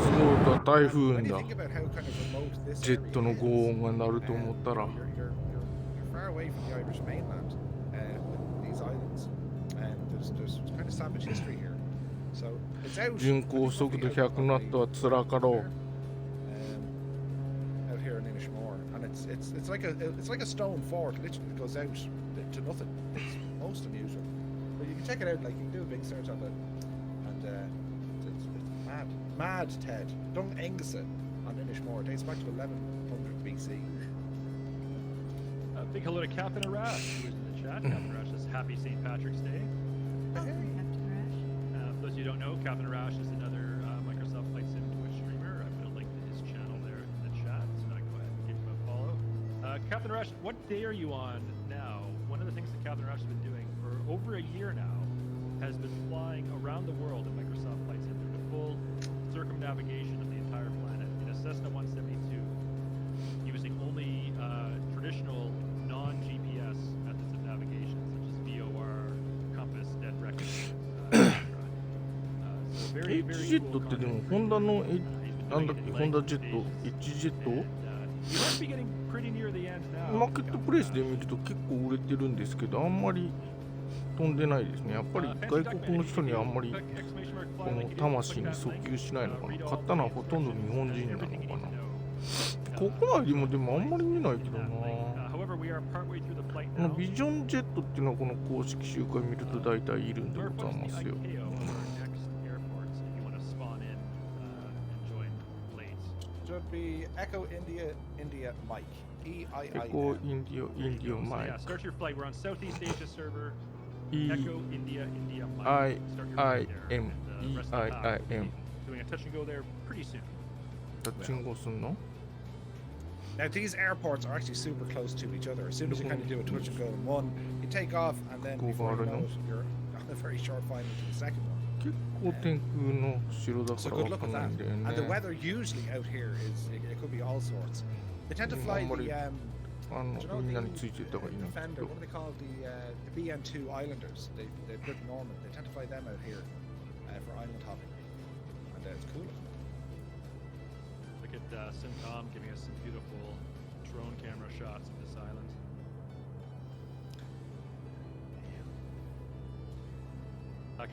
そうだ台風 when you だ think about how kind of remote this ジェットの area 轟 is, 音が鳴ると思ったら you're far away from the Irish mainland with these islands, and there's kind of savage history here. So it's out. 巡航速度100ナットはつらかろう out here in Inishmore, and it's like a stone fort. Literally, it goes out to nothing. It's most unusual, but you can check it out. Like you can do a big search of it, and it's mad Ted. Dung Engsa on Inishmore dates back to 1100 BC. Big hello to Captain Arash, who's in the chat. Captain Arash says Happy St. Patrick's Day. Captain Rash. For those of you who don't know, Captain Arash is another Microsoft Flight Sim Twitch streamer. I put a link to his channel there in the chat, so go ahead and give him a follow. Captain Arash, what day are you on now? One of the things that Captain Arash has been doing for over a year now has been flying around the world in Microsoft Flight Sim, doing a full circumnavigation of the entire planet in a Cessna 172, using only traditional non-GPS methods of navigation, such as VOR, compass, dead reckoning, so very, very ジェッ cool トってでも content ホンダの creator. He's been なんだっ doing け it ホン in ダ light ジェット stages. H ジェット And, you must be getting pretty near the end now. マーケットプレイスで見ると結構売れてるんですけどあんまり飛んでないですね。やっぱり外国の人にあんまりこの魂に訴求しないのかな。買ったのはほとんど日本人なのかな。国内でもでもあんまり見ないけどな。このビジョンジェットっていうのはこの公式集会見ると大体いるんでございますよ。Should be Echo India India Mike. Echo India India Mike. Start your flight. We're on Southeast Asia server. E Echo India India Mike. I Start your I flight there. M And, E rest of the I time, I we'll M. be doing a touch and go there pretty soon. タッチングをすんの Now these airports are actually super close to each other. As soon as you kind of do a touch and go in one, you take off, and then before you know it, you're on a very short flight into the second one. 結構天空の城だ So から good わ luck かん with ない that. んだよ And the ね。 weather usually out here is it could be all sorts. They tend to fly the do you know みんなについてた方がいい the なきっ Defender? と What do they call the BN2 Islanders? They're Britain Norman. They tend to fly them out here for island hopping, and it's cool. Look at Sim Tom giving us some beautiful drone camera shots of this island.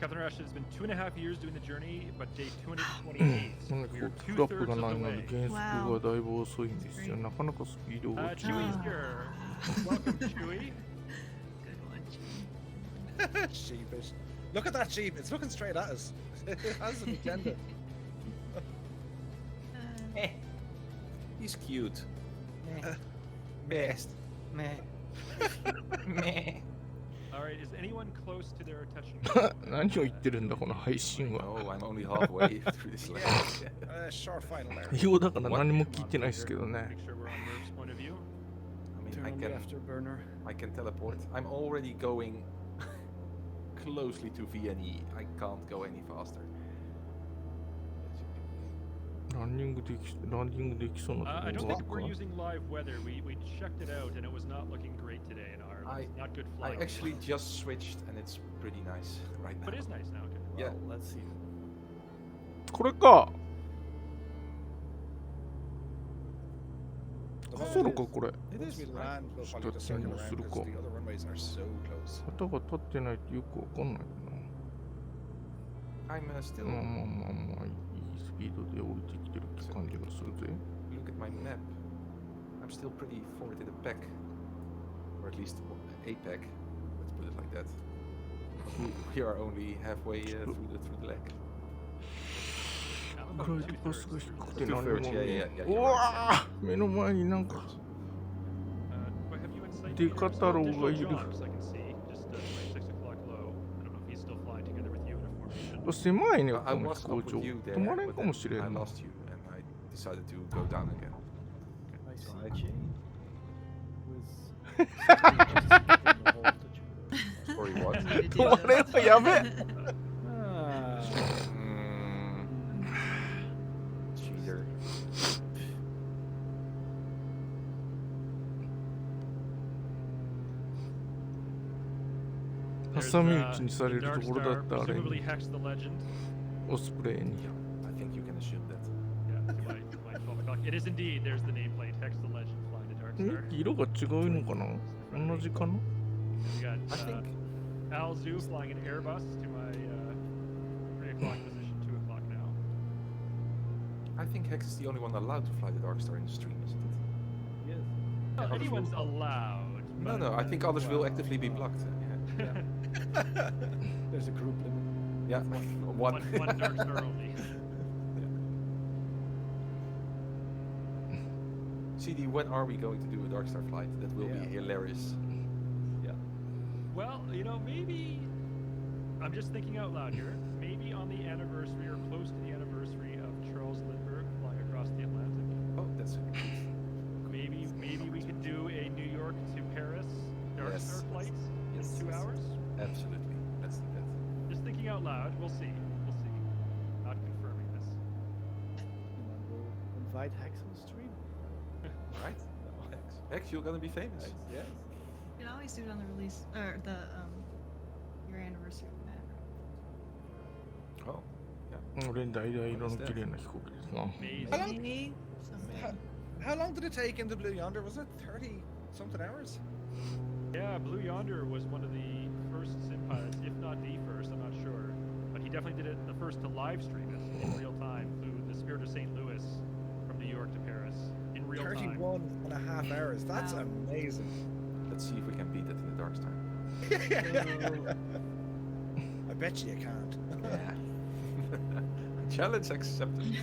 Captain Rash, it's been 2.5 years doing the journey, but day 228. なんか We こ are うフラップ 2/3 が of ない the の way. で減速がだいぶ遅いんですよ。なかなかスピードが落ちない。 Chewy's here. Welcome, Chewy. Good one, Chewy. Sheepish. Look at that sheep. It's looking straight at us. It has an agenda. He's cute. Best. All right, is anyone close to their touch and go? 何を言ってるんだこの配信は。 No, I'm only halfway through this level. Short final there. 英語だから何も聞いてないですけどね。 Make sure we're on Murph's point of view. I mean, I can teleport. I'm already going closely to VNE. I can't go any faster. ランニングできそうな I と don't ころがあ think る we're か。 using live weather. We checked it out and it was not looking great today in Ireland. Not good I flying. actually just switched and it's pretty nice right now. But it is nice now. Okay. Yeah. Well, let's see. これか。ソロかこれ。 Once we land, we'll probably just Start circle seeing around the because circle. the other runways are so close. 旗が立ってないとよくわかんないな。 I'm still まあいいスピードで降りてきてるって感じがするぜ。 look at my map. I'm still pretty far to the back, or at least a pack. Let's put it like that. We are only halfway through the leg. フライトパスが低くて Two 何も thirds, 見 yeah, え yeah, ない。 yeah, うわー目の前になんか Do I have you in sight? デカ太郎がいる。 Digital jobs I can see. Just my 6 o'clock low. I don't know if he's still flying together with you in a formation. 狭いね、こ I の was 飛行 up 場。 with you 止 there, まれん but かも then しれ I んな。 lost you, and I decided to go down again. I see Right. Jay with the voltage. Sorry, what? Need to do 止まれん that. わやべえ Ah, Cheater. 挟み撃ちにされるところだったあれ Presumably Hex the Legend. オスプレイに I think you can assume that. Yeah, my 12 o'clock. It is indeed. There's the nameplate. Hex the Legend flying to Dark ミ Star. ッキー色が違うのかな同じかな We got I think Al Zoo flying an Airbus to my 3 o'clock position, 2 o'clock now. I think Hex is the only one allowed to fly the Dark Star in the stream, isn't it? yes. Well, others anyone's will- allowed. No, but, no. I think others will well, actively be blocked. Yeah. There's a group limit. Yeah. one Dark Star only. CD, when are we going to do a Dark Star flight? That will be hilarious. Well, you know, maybe I'm just thinking out loud here. Maybe on the anniversary or close to the anniversary of Charles Lindbergh flying across the Atlantic. Oh, that's Maybe we could do a New York to Paris Dark Star flight in 2 hours. Absolutely. Let's do that. Just thinking out loud. We'll see. We'll see. Not confirming this. And we'll invite Hex on stream. Right? Hex, you're gonna be famous. Yes. You can always do it on the release or the your anniversary of that. Oh, 俺大々色の綺麗な飛行機ですな。 Amazing. How long- Maybe something. How long did it take in the Blue Yonder? Was it 30 something hours? Yeah, Blue Yonder was one of the first sim pilots, if not the first, I'm not sure. But he definitely did it the first to live stream it in real time, flew the Spirit of St. Louis from New York to Paris in real time. 31.5 hours. That's Wow. amazing. let's see if we can beat that in the Dark Star. I bet you can't. Yeah. Challenge accepted.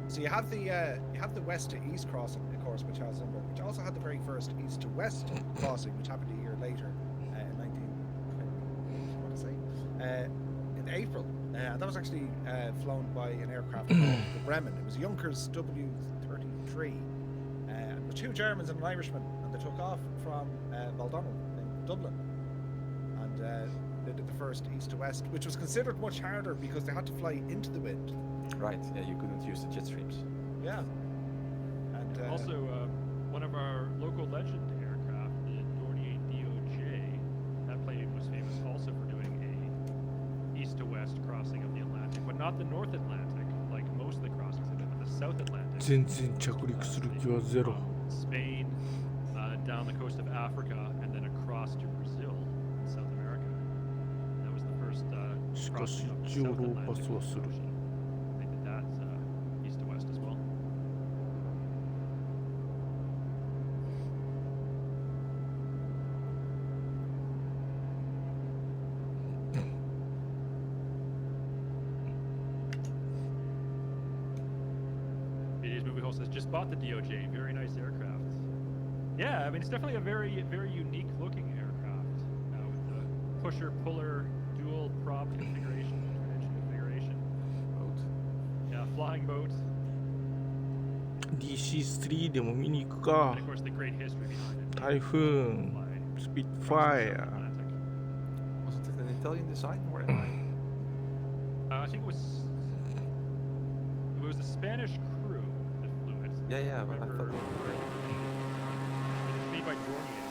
So you have the west to east crossing, of course, which has which also had the very first east to west crossing, which happened a year later, in 1920. What to say? In April. That was actually flown by an aircraft called the Bremen. It was Junkers W-33. There were 2 Germans and an Irishman, and they took off from Baldonnel in Dublin, and they did the first east to west, which was considered much harder because they had to fly into the wind. Right, yeah, you couldn't use the jet streams. Yeah. And Also, one of our local legend aircraft, the Dornier DOJ, that plane was famous also for doing a east to west crossing of the Atlantic, but not the North Atlantic, like most of the crossings have been, but the South Atlantic. 全然着陸する気はゼロ。 Spain, down the coast of Africa, and then across to Brazil in South America. That was the first しかし crossing of the 一応 South ローパ Atlantic スはする。 Ocean. They did that east to west as well. Video's movie host says just bought the DOJ. Very nice aircraft. Yeah, I mean it's definitely a very unique looking aircraft with the pusher puller dual prop configuration, twin-engine configuration. Boat. Yeah, flying boat. DC3 でも見に行くか And。of course the great history behind it. 台風、 Fly スピッ across ファイ the South ア。 Atlantic. Wasn't it an Italian design or am I? I think it was the Spanish crew that flew it. Yeah, yeah, but I Remember- thought they were. It was made by Dornier.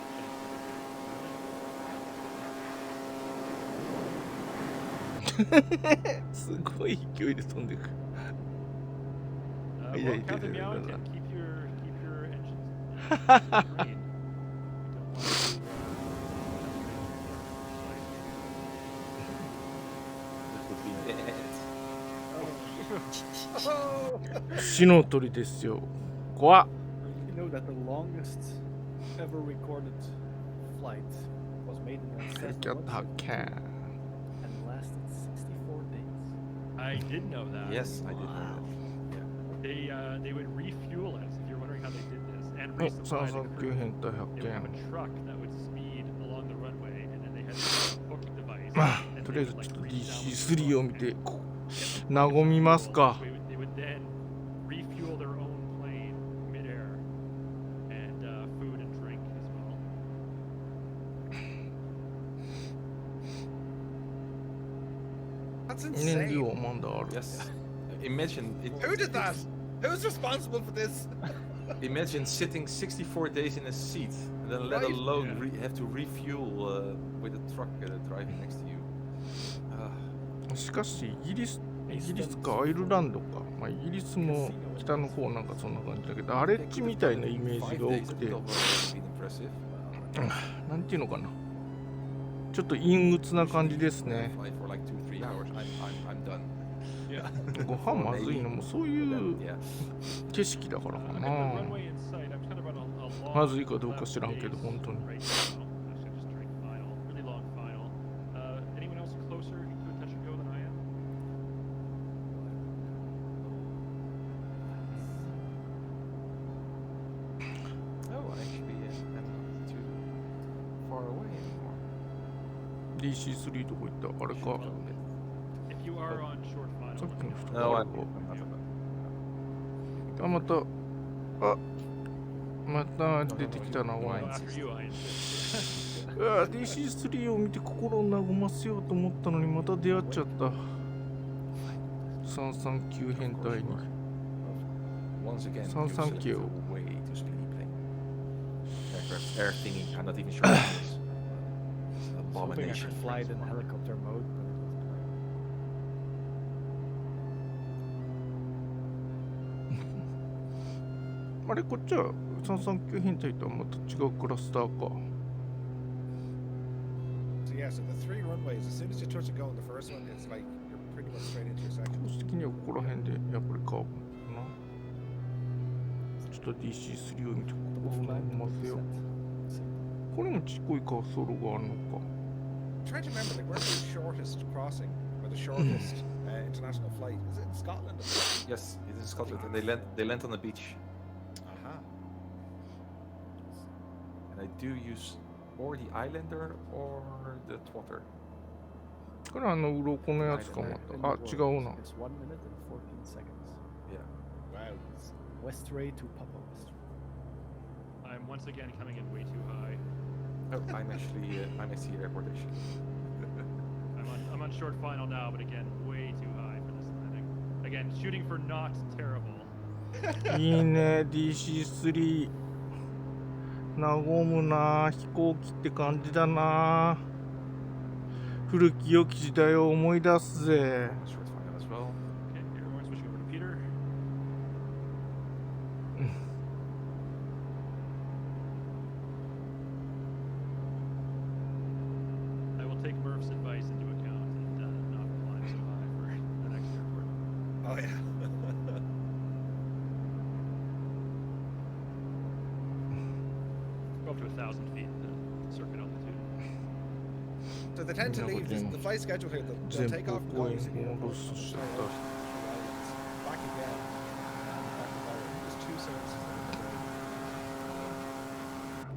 すごい勢いで飛んでく。 Well, Yeah, Captain yeah, Meowington, yeah. keep your engines green. We don't want to, That would be bad. 死の鳥ですよ。怖っ。 You know that the longest ever recorded flight was made in キャット発見。 and lasted 64 days. I did know that. Yes, I did know Wow. that. They would refuel it. If you're wondering how they did this, and お、 resupply the 339 crew. 編隊発 They would have 見。 a truck that would speed along the runway, and then they had a booking device. まあ、 and と they りあえず would, ちょっと like, reach down with the DC3 を book 見て、 and こ get them 和みます refueled. か。 They would then refuel their own plane midair, and food and drink as well. That's 燃料 insane. はまだある。 Yes. Imagine it. Who did that? Who's responsible for this? Imagine sitting 64 days in a seat, and then let Right. alone Yeah. have to refuel with a truck driving next to you. しかし、イギリスかアイルランドか。まあ、イギリスも北の方なんかそんな感じだけど、アレッジみたいなイメージが多くて、 なんていうのかな。ちょっと陰鬱な感じですね。 Fly for like 2-3 hours. I'm done. Yeah, ご飯まずいのもそういう Yeah. 景色だからか The な。 runway in sight. I'm kind of on a long まずいかどうか知らんけど、 base 本当に。 right now. Actually, just drink final. Really long final. Anyone else closer to a touch and go than I am? Oh, actually, I'm not too far away anymore. DC3 どこ行った？あれか。 If you are on short final, さっきの人 No, か。 I'm not. あ、また。あ、また出てきたな、ワイン。 after you, I insist. うわ、DC3 を見て心を和ませようと思ったのにまた出会っちゃった。339変態に。 Once again, Sounds you thank you. select a way to speed play. Aircraft air thingy. I'm not even sure what it is. It's an Hoping I abomination. could fly it in helicopter mode, but it doesn't work. あれ、こっちは339変態とはまた違うクラスターか。 So yeah, so the 3 runways, as soon as you touch and go on the first one, it's like you're pretty much straight into your コ second. ース的にはここら辺でやっぱりカーブかな。ちょっと DC3 を見て心を和ませよう。これもちっこい滑走路があるのか。 I'm trying to remember, like, where's the shortest crossing or the shortest international flight? Is it in Scotland? Yes, it is Scotland, and they land on the beach. Aha. And I do use or the Islander or the Twatter. これは鱗のやつかまた。あ、違うな。 It's 1 minute and 14 seconds. Yeah. Wow. West Ray to Papa West. I'm once again coming in way too high. Oh, I'm actually airport actually. I'm on short final now, but again, way too high for this landing. Again, shooting for not terrible. いいね、DC3。和むな、飛行機って感じだな。古き良き時代を思い出すぜ。 Short final as well. Okay, everyone switching over to Peter. I will take Murph's advice into account and not climb so high for the next airport. Oh yeah. Go up to 1,000 feet, the circuit altitude. So they tend to Yeah, leave but the flight schedule here. They'll Then take off going goes and on those shit stuff. back again. Back again. There's 2 services.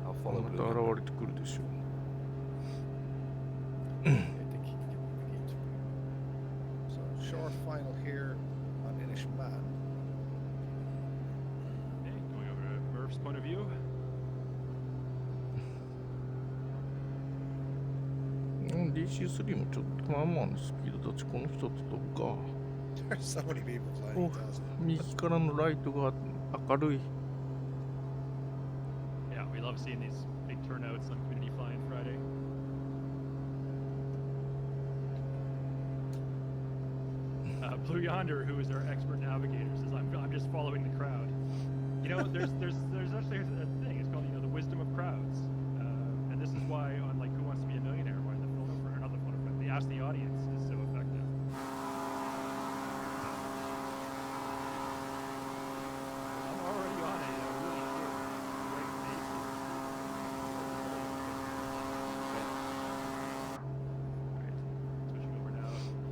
I'll ま follow た Blue. 現れてくるでしょう。 I think he can begin to. So short final here on Inishman. Okay, going over to Murph's point of view. DC3 もちょっとまあまあのスピードだし、この人と飛ぶか。 There's so many people flying. お It's awesome. 右からのライトが明るい。 Yeah, we love seeing these big turnouts on Community Flying Friday. Blue Yonder, who is our expert navigator, says, I'm just following the crowd. You know, there's actually a thing. It's called, the wisdom of crowds. And this is why on, like, Who Wants to Be a Millionaire, why the photo, or not the photo, but the Ask the Audience is so effective. I'm already on a really good, great pace here. Alright, switching over now,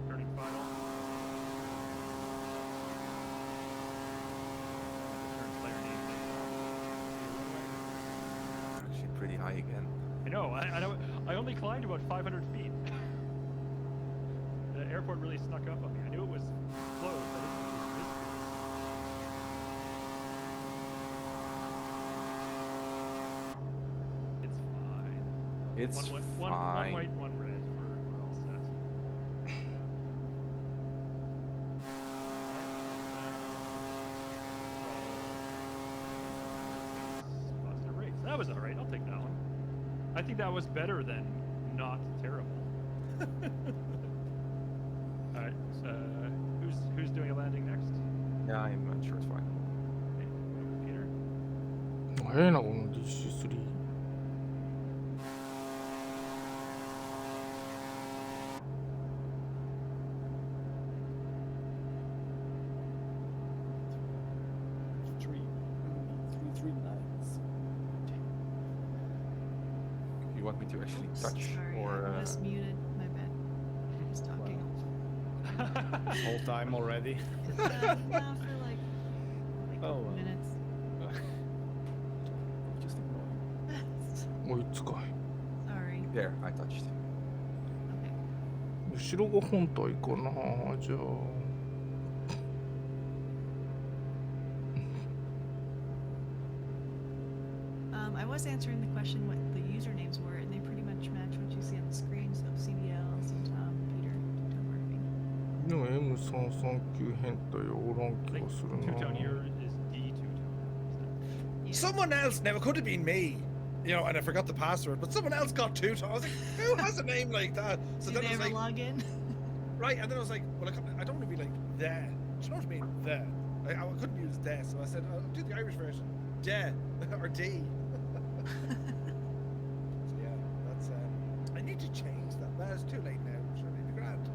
turning final. Turn player name thing. Actually pretty high again. I know, I only climbed about 500 feet. The airport really snuck up on me. I knew it was close. I didn't know it was this close. It's fine. It's One fine. white, one red. We're all set. Positive rates. That was alright. I'll take that one. I think that was better than not terrible. Alright, who's doing a landing next? Yeah, I'm on short final. Okay, Peter. 早いな、この DC3。 Alright, want me to actually touch Sorry, or? I was muted. My bad. I was talking. Whole time already. Now for like Oh, minutes. Just ignore. 追いつかい。 Sorry. There, I touched. Okay. 後ろが本体かな、じゃあ。I was answering the question what the usernames were, and they pretty much match what you see on the screen. So CBL, Tom, Peter, Tom, でも M339 変態はおらん I 気 think がする two-tone な。 here is D two-tone. Yeah. Someone else. Now it could have been me, you know, and I forgot the password. But someone else got two. I was like, who has a name like that? So Do then they I was ever like, log in? right, and then I was like, well, I don't want to be like the. Do you know what I mean? The. I couldn't use the, so I said I'll do the Irish version. De or D. So yeah, that's. I need to change that. But it's too late now. Surely the grand.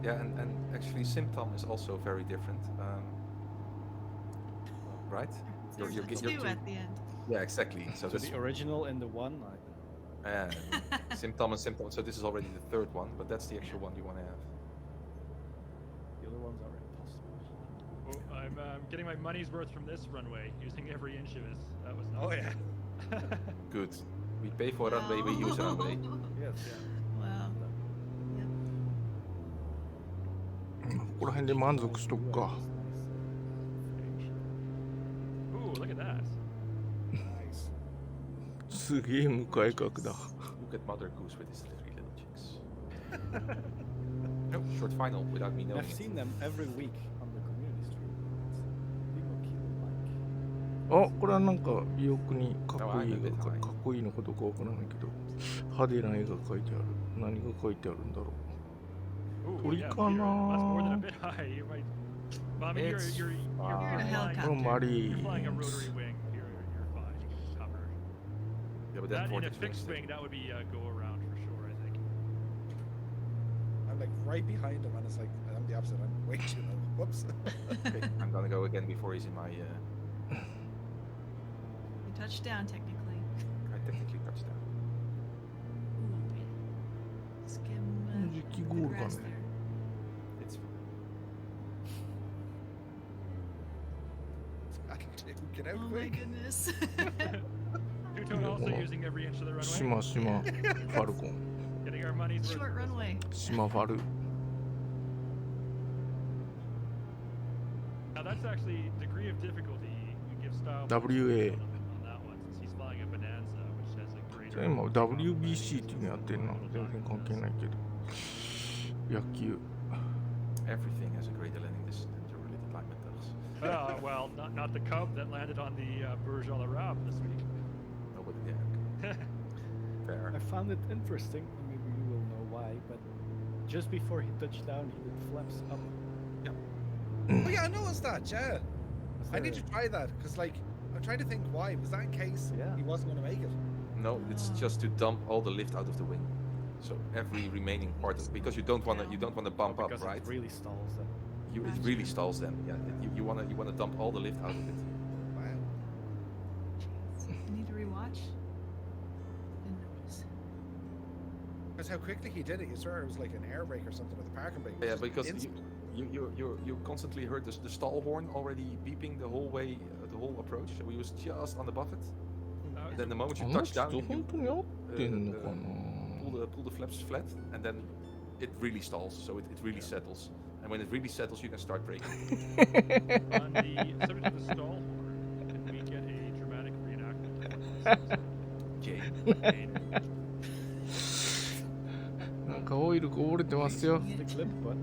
Yeah, and actually Symptom is also very different. Right? There's You're a get- you're two two- at the end. Yeah, exactly. So So this the original and the one. Symptom and Symptom. So this is already the third one, but that's the actual one you want to have. The other ones are impossible. Oh, I'm getting my money's worth from this runway, using every inch of it. That was Oh nice. yeah. Good. We pay for runway, we use runway. Yes. Wow. Yep. ここら辺で満足しとくか。 Ooh, look at that. Nice. すげえ向かい角だ。 Look at Mother Goose with his three little chicks. No, short final without me knowing I've it. seen them every week on the community stream. People keep like. あ、これはなんか美容にかっこいい絵がかわいいかっこいいのかどうかわからないけど、派手な絵が描いてある。何が描いてあるんだろう。 Ooh, Tori yeah, ka Peter, that's more than a na? bit high. You might. Well, I mean, It's you're You're in a flying, helicopter. これマリ you're flying a ーン rotary wing. You're fine. You can cover. Yeah, but then That in a Vortex fixed wings wing, that would be go around for sure. I think. I'm like right behind him, and it's like I'm the opposite. I'm way too low. Whoops. Okay, I'm gonna go again before he's in my. You touched down technically. I technically touched down. Ooh, skim時期 the ゴールか grass ね。 there. It's Get out Oh my quick. goodness. Two-tone also using every inch of the runway. しましまファルコン。 Getting our money's worth. Short runway. しまファル。 Now that's actually degree of difficulty. We give style. WA. On that one, since he's flying a Bonanza, which has a greater. 今 WBC っていうのやってんな。全然関係ないけど。野球。 everything has a greater landing distance than your related alignment does. Well, not the Cub that landed on the Burj Al Arab this week. No, but yeah. Fair. I found it interesting. Maybe you will know why, but just before he touched down, he did flaps up. Oh yeah, I noticed that. Yeah. Was I need there- to try that because like I'm trying to think why. Was that in case Yeah. he wasn't going to make it? No, it's just to dump all the lift out of the wing. So every remaining part, because you don't wanna bump up, because right? it really stalls them. It really stalls them. Yeah, you wanna dump all the lift out of it. Wow. I need to rewatch. Didn't notice. That's how quickly he did it. You swear it was like an air brake or something, or the parking brake. was Yeah, just because instant. you constantly heard the stall horn already beeping the whole way, the whole approach. So he was just on above it. Then the moment あ you の touch 人 down, 本 you 当に合ってんのかな。 pull the flaps flat, and then it really stalls. So it really settles. And when it really settles, you can start braking. On the subject of the stall horn, can we get a dramatic reenactment? Jane. なんかオイルこぼれてますよ。 The clip button.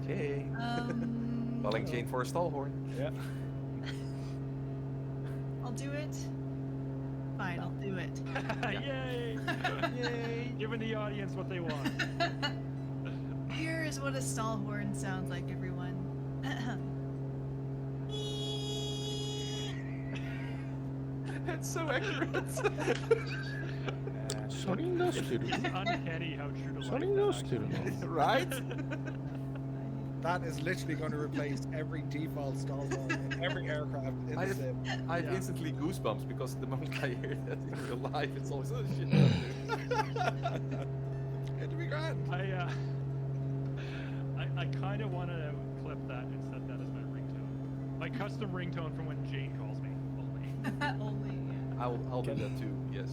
Jane. Um, Calling Jane for a stall horn. Yeah. I'll do it. Fine, I'll do it. Yay! Yay! Giving the audience what they want. Here is what a stall horn sounds like, everyone. That's so accurate. 車輪出してる。 It's uncanny how true to 車 life 輪 that 出してる actually な。 Right? That is literally going to replace every default stall horn in every aircraft in the sim. I have instantly goosebumps because the moment I hear that in real life, it's always oh shit. It'd be grand. I kind of want to clip that and set that as my ringtone. My custom ringtone from when Jane calls me. Only. Only, yeah. I'll do that too. Yes.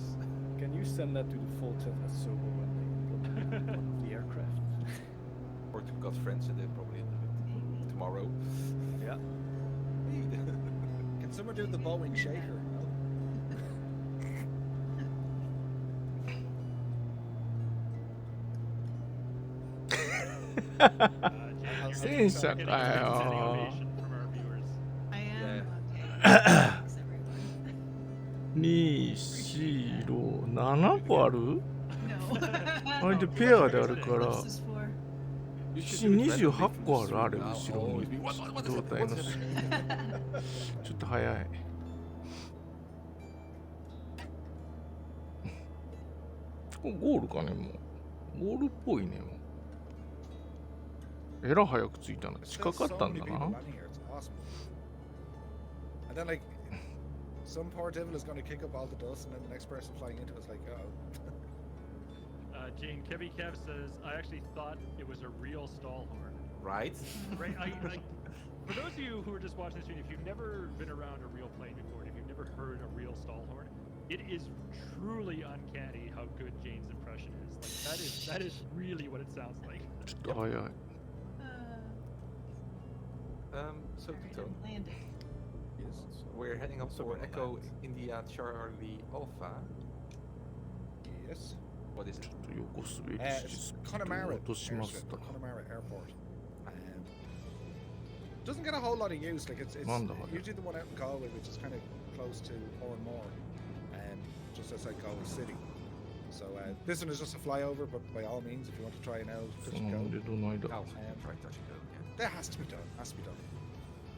Can you send that to the full set as Sobo when they implement one of the aircraft? Or to Got Friends, and they probably tomorrow. Yeah. Can someone do the Boeing shaker?戦車かよ。 From our viewers. I am. Yeah. Okay. Thanks, everyone. 2、4、6、7個ある No. あれでペアであるから What's this for? 28個あるあれ後ろに胴体のちょっと早いこれゴールかねもうゴールっぽいねもうえら早く着いたの近かったんだな And then like some poor devil is going to kick up all the dust, and then the next person flying into it's like, oh. Jane Kevy Kev says, I actually thought it was a real stall horn. Right? Right? For those of you who are just watching this stream, if you've never been around a real plane before, if you've never heard a real stall horn, it is truly uncanny how good Jane's impression is. Like that is really what it sounds like. ちょっと早い So Alright, Tito, I'm landed. yes, we're heading up for Echo India Charlie Alpha. Yes. What is it? ちょっと横滑りして It's スピー Connemara ド落としまし Airstrip, た Connemara Airport. Doesn't get a whole lot of use. Like it's usually the one out in Galway, which is kind of close to Core-i9, just outside Galway City. So this one is just a flyover, but by all means, if you want to try it out, そ touch の and ん go. でどないだ Oh, try touch and go again. That has to be done. Has to be done.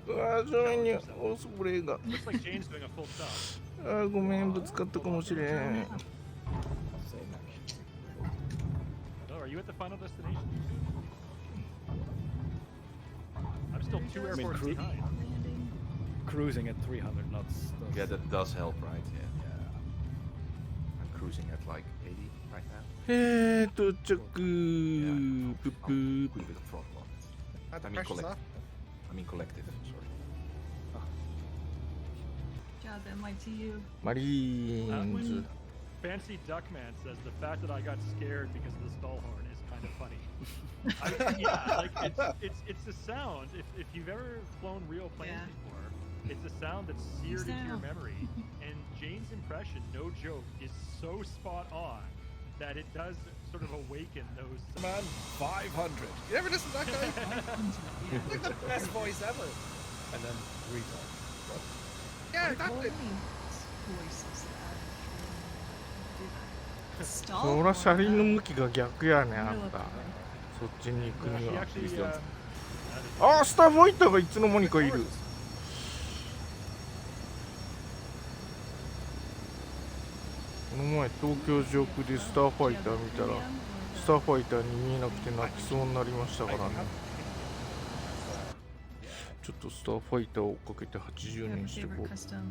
うわーそれにオスプレイが Looks like Jane's doing a full stop. あーごめんぶつかったかもしれん Oh, are you at the final destination? I'm still 2 airports cru- behind. Landing. Cruising at 300 knots. does- Yeah, that does help, right? Yeah. I'm cruising at like 80 right now. 到着ぷ Yeah. ぷ Oh, ぷ a bit of front one. Had the I mean pressure's collect- off. I mean collective, sorry. Job MITU. マリーンズ Fancy Duckman says the fact that I got scared because of the stall horn is kind of funny. Yeah, like it's a sound. If you've ever flown real planes Yeah. before, it's a sound that's seared into your Sound. memory. And Jane's impression, no joke, is so spot on that it does sort of awaken those. Man, 500. You ever listen to that guy? Yeah. Like the best voice ever. And then retard. Yeah, that What did. voice is that? Do that. そ Stall ら車輪の horn. 向きが逆やねあ Real んた quick. そっちに行く She には actually. あースターファイターがいつの間にかいるこの前東京上空でスターファイター見たらスターファイターに見えなくて泣きそうになりましたからねちょっとスターファイターを追っかけて Do 80 you have a 年してこ favorite う custom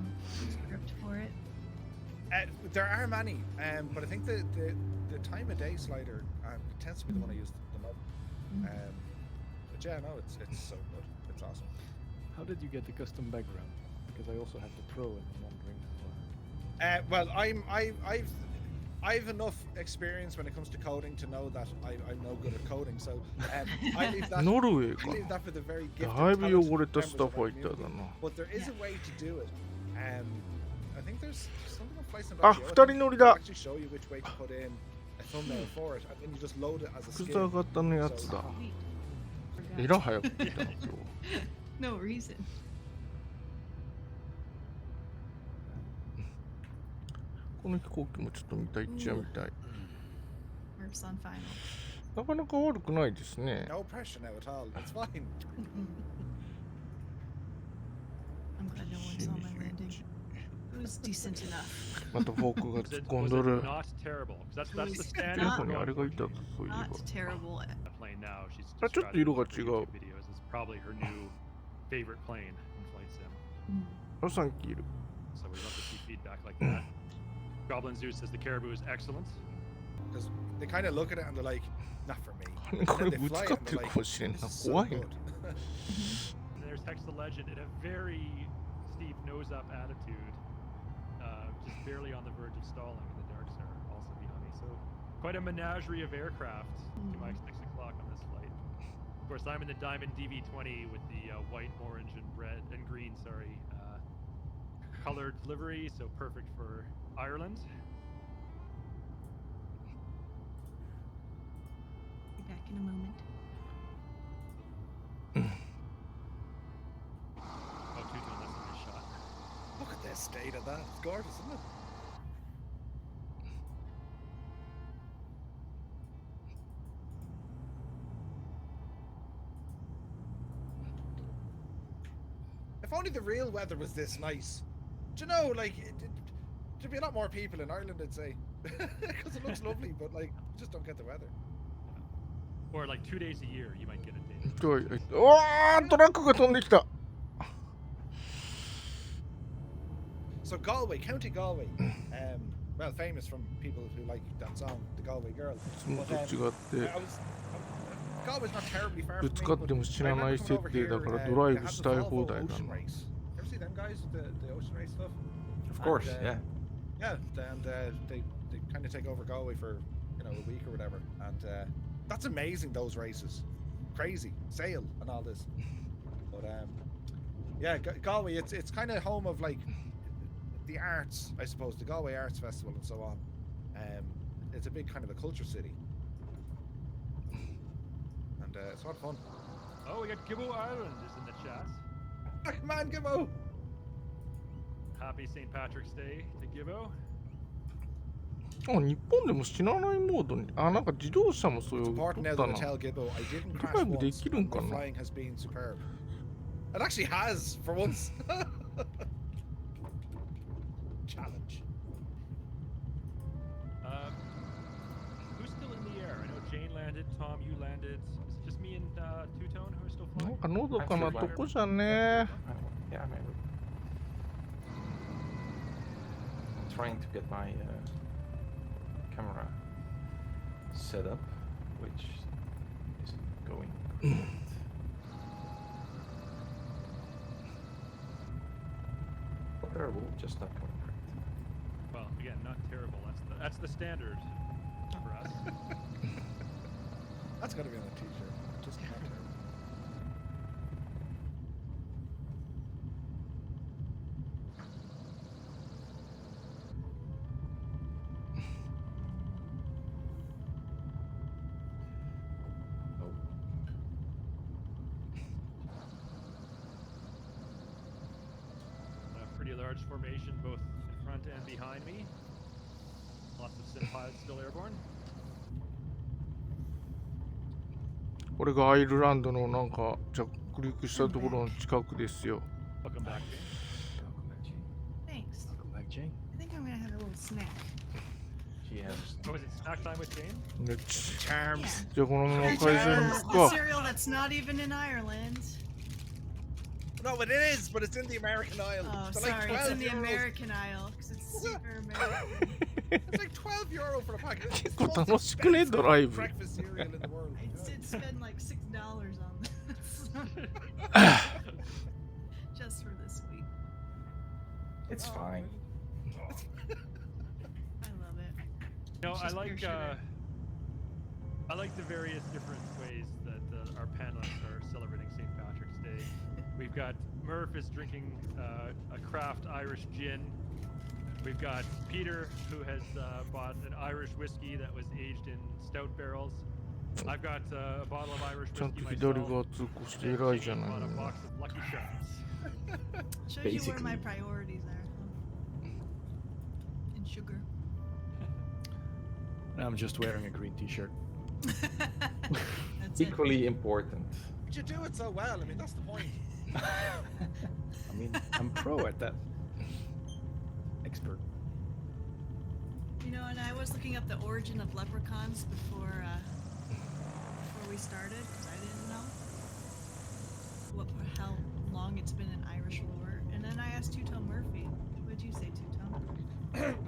script for it? There are many, but I think the time of day slider tends to be the one I use the most. But yeah, no, it's so good. It's awesome. How did you get the custom background? Because I also have the Pro and I'm wondering. Well, I've enough experience when it comes to coding to know that I'm no good at coding. So I leave that. ノルウェー I か leave that for the very gifted, だいぶ talented 汚れた members スター of ファ our イター community. だな But there is a way to do it. I think there's something on Flightあ、 Sim.io 二人乗りだ actually show you which way to put in a thumbnail for it, and then you just load it as a ク skin. ザ型のやつだ Sweet. えら早く来たの今日 No reason. この飛行機もちょっと見たいっちゃ見たい Works on final. なかなか悪くないですね No pressure now at all. It's fine. I'm glad no one saw my landing. It was decent enough. またフォークが Was 突っ it, 込ん was ど it る not terrible? 'Cause that's the was standard. ど not- こにあれがいたとそういえば Not terrible. Plane now. She's あちょっと色が違う videos and probably her new favorite plane in Flight Sim. ロさんキル。 So we'd love to see feedback like that. Goblin Zeus says the Caribou is excellent. Because they kind of look at it and they're like, not for me. これ And then ぶ they つ fly か it っ and て they're る like, かもしれんな。 this is so 怖いな。 good. And there's Hex the Legend in a very steep nose up attitude, just barely on the verge of stalling, and the darks are also behind me. So quite a menagerie of aircraft to my 6 o'clock on this flight. Of course, I'm in the Diamond DV20 with the white, orange, and red and green, colored livery, so perfect for Ireland. Be back in a moment. Oh, two-tone, that's a nice shot. Look at the state of that. It's gorgeous, isn't it? If only the real weather was this nice. Do you know, like, there'd be a lot more people in Ireland, I'd say. Because it looks lovely, but, like, you just don't get the weather. Or like 2 days a year, you might get a day. うわー、トラックが飛んできた。 So Galway, County Galway, well, famous from people who like that song, The Galway Girl. いつもと違って。 Galway's not terribly far ぶ from つ me, かっても but 知らない設定だからドライブしたい放題だな。 Ever see them guys, the ocean race stuff? Of course, And, yeah. Yeah, and they kind of take over Galway for, you know, a week or whatever, and that's amazing. Those races, crazy, sail and all this. But yeah, Galway, it's kind of home of like the arts, I suppose, the Galway Arts Festival and so on. It's a big kind of a culture city, and it's a lot of fun. Oh, we got Gibbo Ireland is in the chat. Come on, Gibbo! Happy St. Patrick's Day to Gibbo. あ、日本でも知らないモードに。あ、なんか自動車もそうい It's うの important 撮 now った that I な。 tell Gibbo I didn't crash ドライブで once. きるん And か my な。 flying has been superb. It actually has, for once. Challenge. Who's still in the air? I know Jane landed, Tom, you landed. Is it just me and Two-Tone who are still な flying? んかのどかなとこじゃね。 Yeah, maybe. Trying to get my camera set up, which isn't going great. Not terrible, just not going great. Well, again, not terrible. That's the standard for us. That's gotta be on a t-shirt. Just not terrible. Oh, A pretty large formation both in front and behind me. Lots of sim pilots still airborne. これがアイルランドのなんか着陸したところの近くですよ。 Welcome back, Jane. welcome back, Jane. Thanks. Welcome back, Jane. I think I'm gonna have a little snack. She has Oh, is it snack time with Jane? ね Charms. じゃあこのまま There's 会場に行 the くか。 cereal that's not even in Ireland. No, but it is, but it's in the American Isle. Oh, It's sorry, it's in the €12. American aisle because it's super American. It's like €12 for a packet. It's 結 the 構 most 楽しくね、 expensive ドライブ。 breakfast cereal in the world. I did spend like $6 on this just for this week. It's Oh, fine. I love it. No, It's I just like pure sugar. I like the various different ways that our panelists are celebrating St. Patrick's Day. We've got Murph is drinking a craft Irish gin. We've got Peter who has bought an Irish whiskey that was aged in stout barrels. I've got a bottle of Irish ちゃんと whiskey 左 myself. 側通行して And 偉いじゃ Jane ない bought a の。 box of Lucky Charms. Shows you where my Basically. priorities are. Huh? And sugar. I'm just wearing a green t-shirt. That's it. Equally important. But you do it so well. I mean, that's the point. I mean, I'm pro at that. Expert. You know, and I was looking up the origin of leprechauns before we started because I didn't know.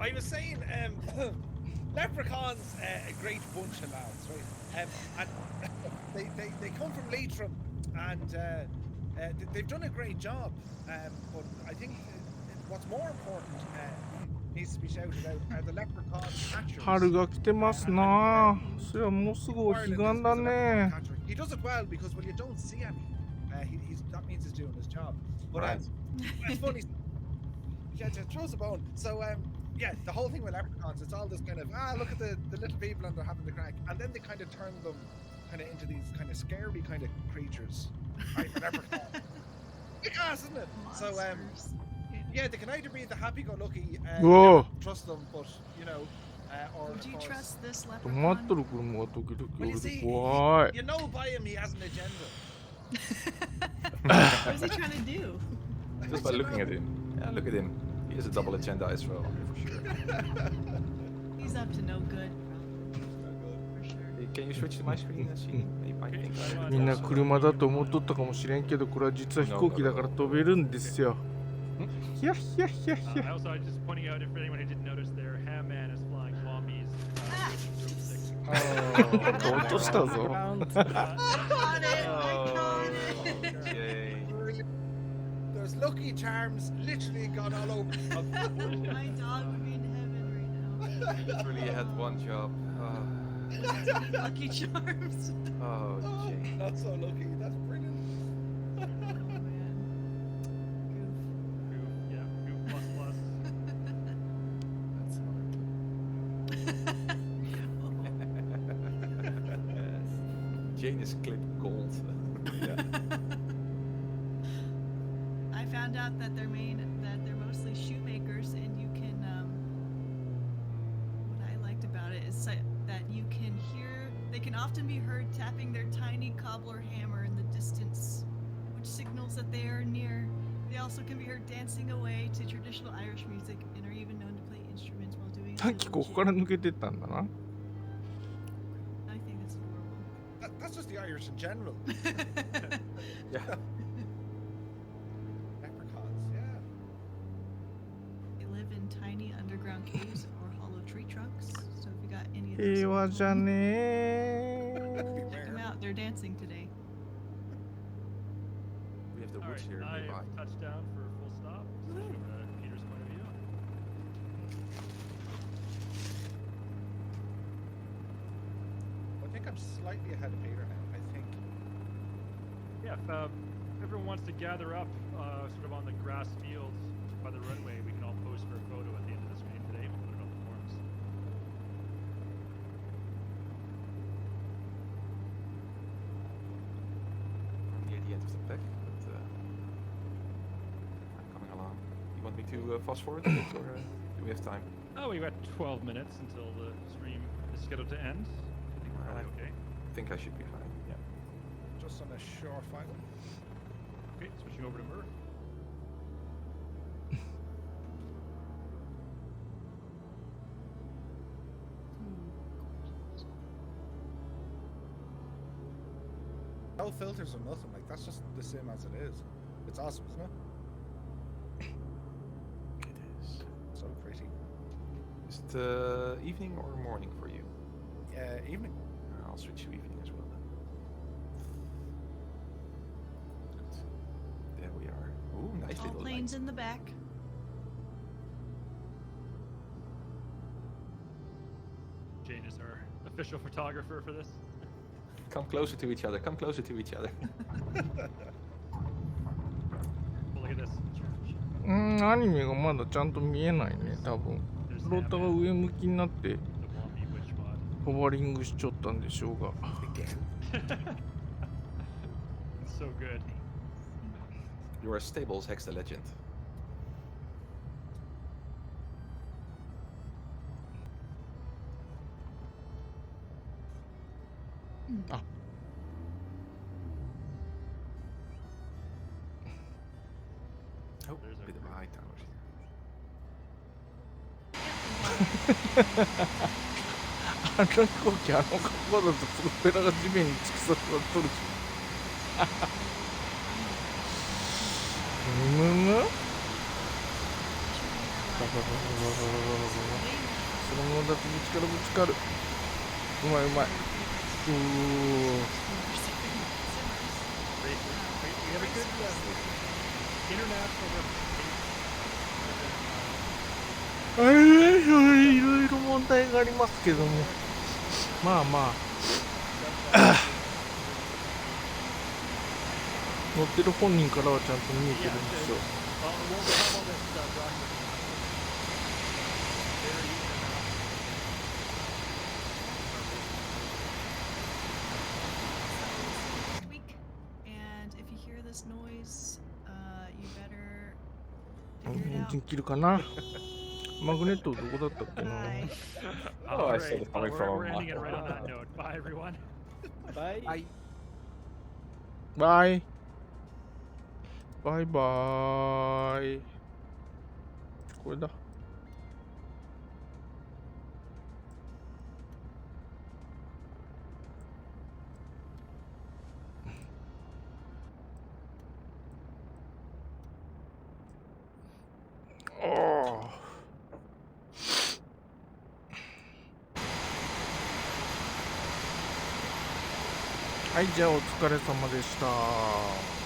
I was saying, Leprechauns, a great bunch of lads, right? And they come from Leitrim, and they've done a great job. But I think what's more important needs to be shouted out are the Leprechaun catchers. 春が来てますな。それはもうすぐお彼岸だね。 He does it well because when you don't see any, that means he's doing his job. But Right. it's funny. Yeah, just throws a bone. So yeah, the whole thing with leprechauns, it's all this kind of look at the little people and they're having the crack, and then they kind of turn them kind of into these kind of scary kind of creatures, right? The leprechaun. Because, isn't it? So Monsters. yeah, they can either be the happy-go-lucky, Whoa. trust them, but you know, or Would of you course, trust this 止まっ leprechaun? とる車が時々 well, お you る see, で怖い。 you know by him he has an agenda. What is he trying to do? Just by looking at him. Yeah, look at him. He has a double agenda as well, for sure. He's up to no good. For sure. Hey, can you switch to my screen and see? You might think I みんな車だと思っとったかもしれんけど、これは実は飛行機だから飛べるんですよ。ヒヤヒヤヒヤヒ I ヤ。 also just pointing out if anyone who didn't notice there, Ham Man is flying zombies. 落としたぞ。 I caught it! I caught it! Yay. There's Lucky Charms literally gone all over. My dog would be in heaven right now. Literally had one job. Lucky Charms. Oh, Jay. Not so lucky. That's brilliant. Oh man. Goof, yeah, Goof plus plus. Jane is clip gold. I found out that they're mostly shoemakers, and you can. What I liked about it is that you can hear. They can often be heard tapping their tiny cobbler hammer in the distance, which signals that they are near. They also can be heard dancing away to traditional Irish music, and are even known to play instruments while doing. さっきここから抜けてったんだな。 I think that's adorable. That's just the Irish in general. Yeah. Leprechauns, yeah. They live in tiny underground caves or hollow tree trunks. So if you got any of those, 平和じゃねー。 check them out. They're dancing today. We have the All woods right, here I nearby. have touched down for a full stop. Switch over to Peter's point of view. I think I'm slightly ahead of Peter now. I think. Yeah, if everyone wants to gather up sort of on the grass fields by the runway, we can all pose for a photo at the end of the stream today. We'll put it on the forums. I'm near the end of the pack, but I'm coming along. You want me to fast forward a bit, or do we have time? Oh, we've got 12 minutes until the stream is scheduled to end. I think we're probably okay. I think I should be fine. Yeah. Just on a short final. Okay, switching over to Murr. No filters or nothing. Like that's just the sim as it is. It's awesome, isn't it? It is. So pretty. Is it evening or morning for you? Evening. I'll switch to evening as well then. Good. There we are. Ooh, nice All little planes lights. in the back. Jane is our official photographer for this. Come closer to each other. Come closer to each other. Well, look at this. アニメがまだちゃんと見えないね、多分。 There's ローターが上向きになって the Wombi Witch mod. ホバリングしちゃったんでしょうが。 It's so good. You're as stable as Hex the Legend. Ah. Oh, There's a our bit of a high tower. あの飛行機、あの格好だとプロペラが地面に突き刺さっとるし。むむむそのままだとぶつかる。うまいうまい。We have a good international いろいろ問題がありますけども、まあまあ乗ってる本人からはちゃんと見えてるんですよ。エンジン切るかな。マグネットどこだったっけな。Oh, I saw it coming from we're a ending it right on that note. Bye, everyone. Bye. I バイバイバイ。これだ。はい、じゃあお疲れ様でした。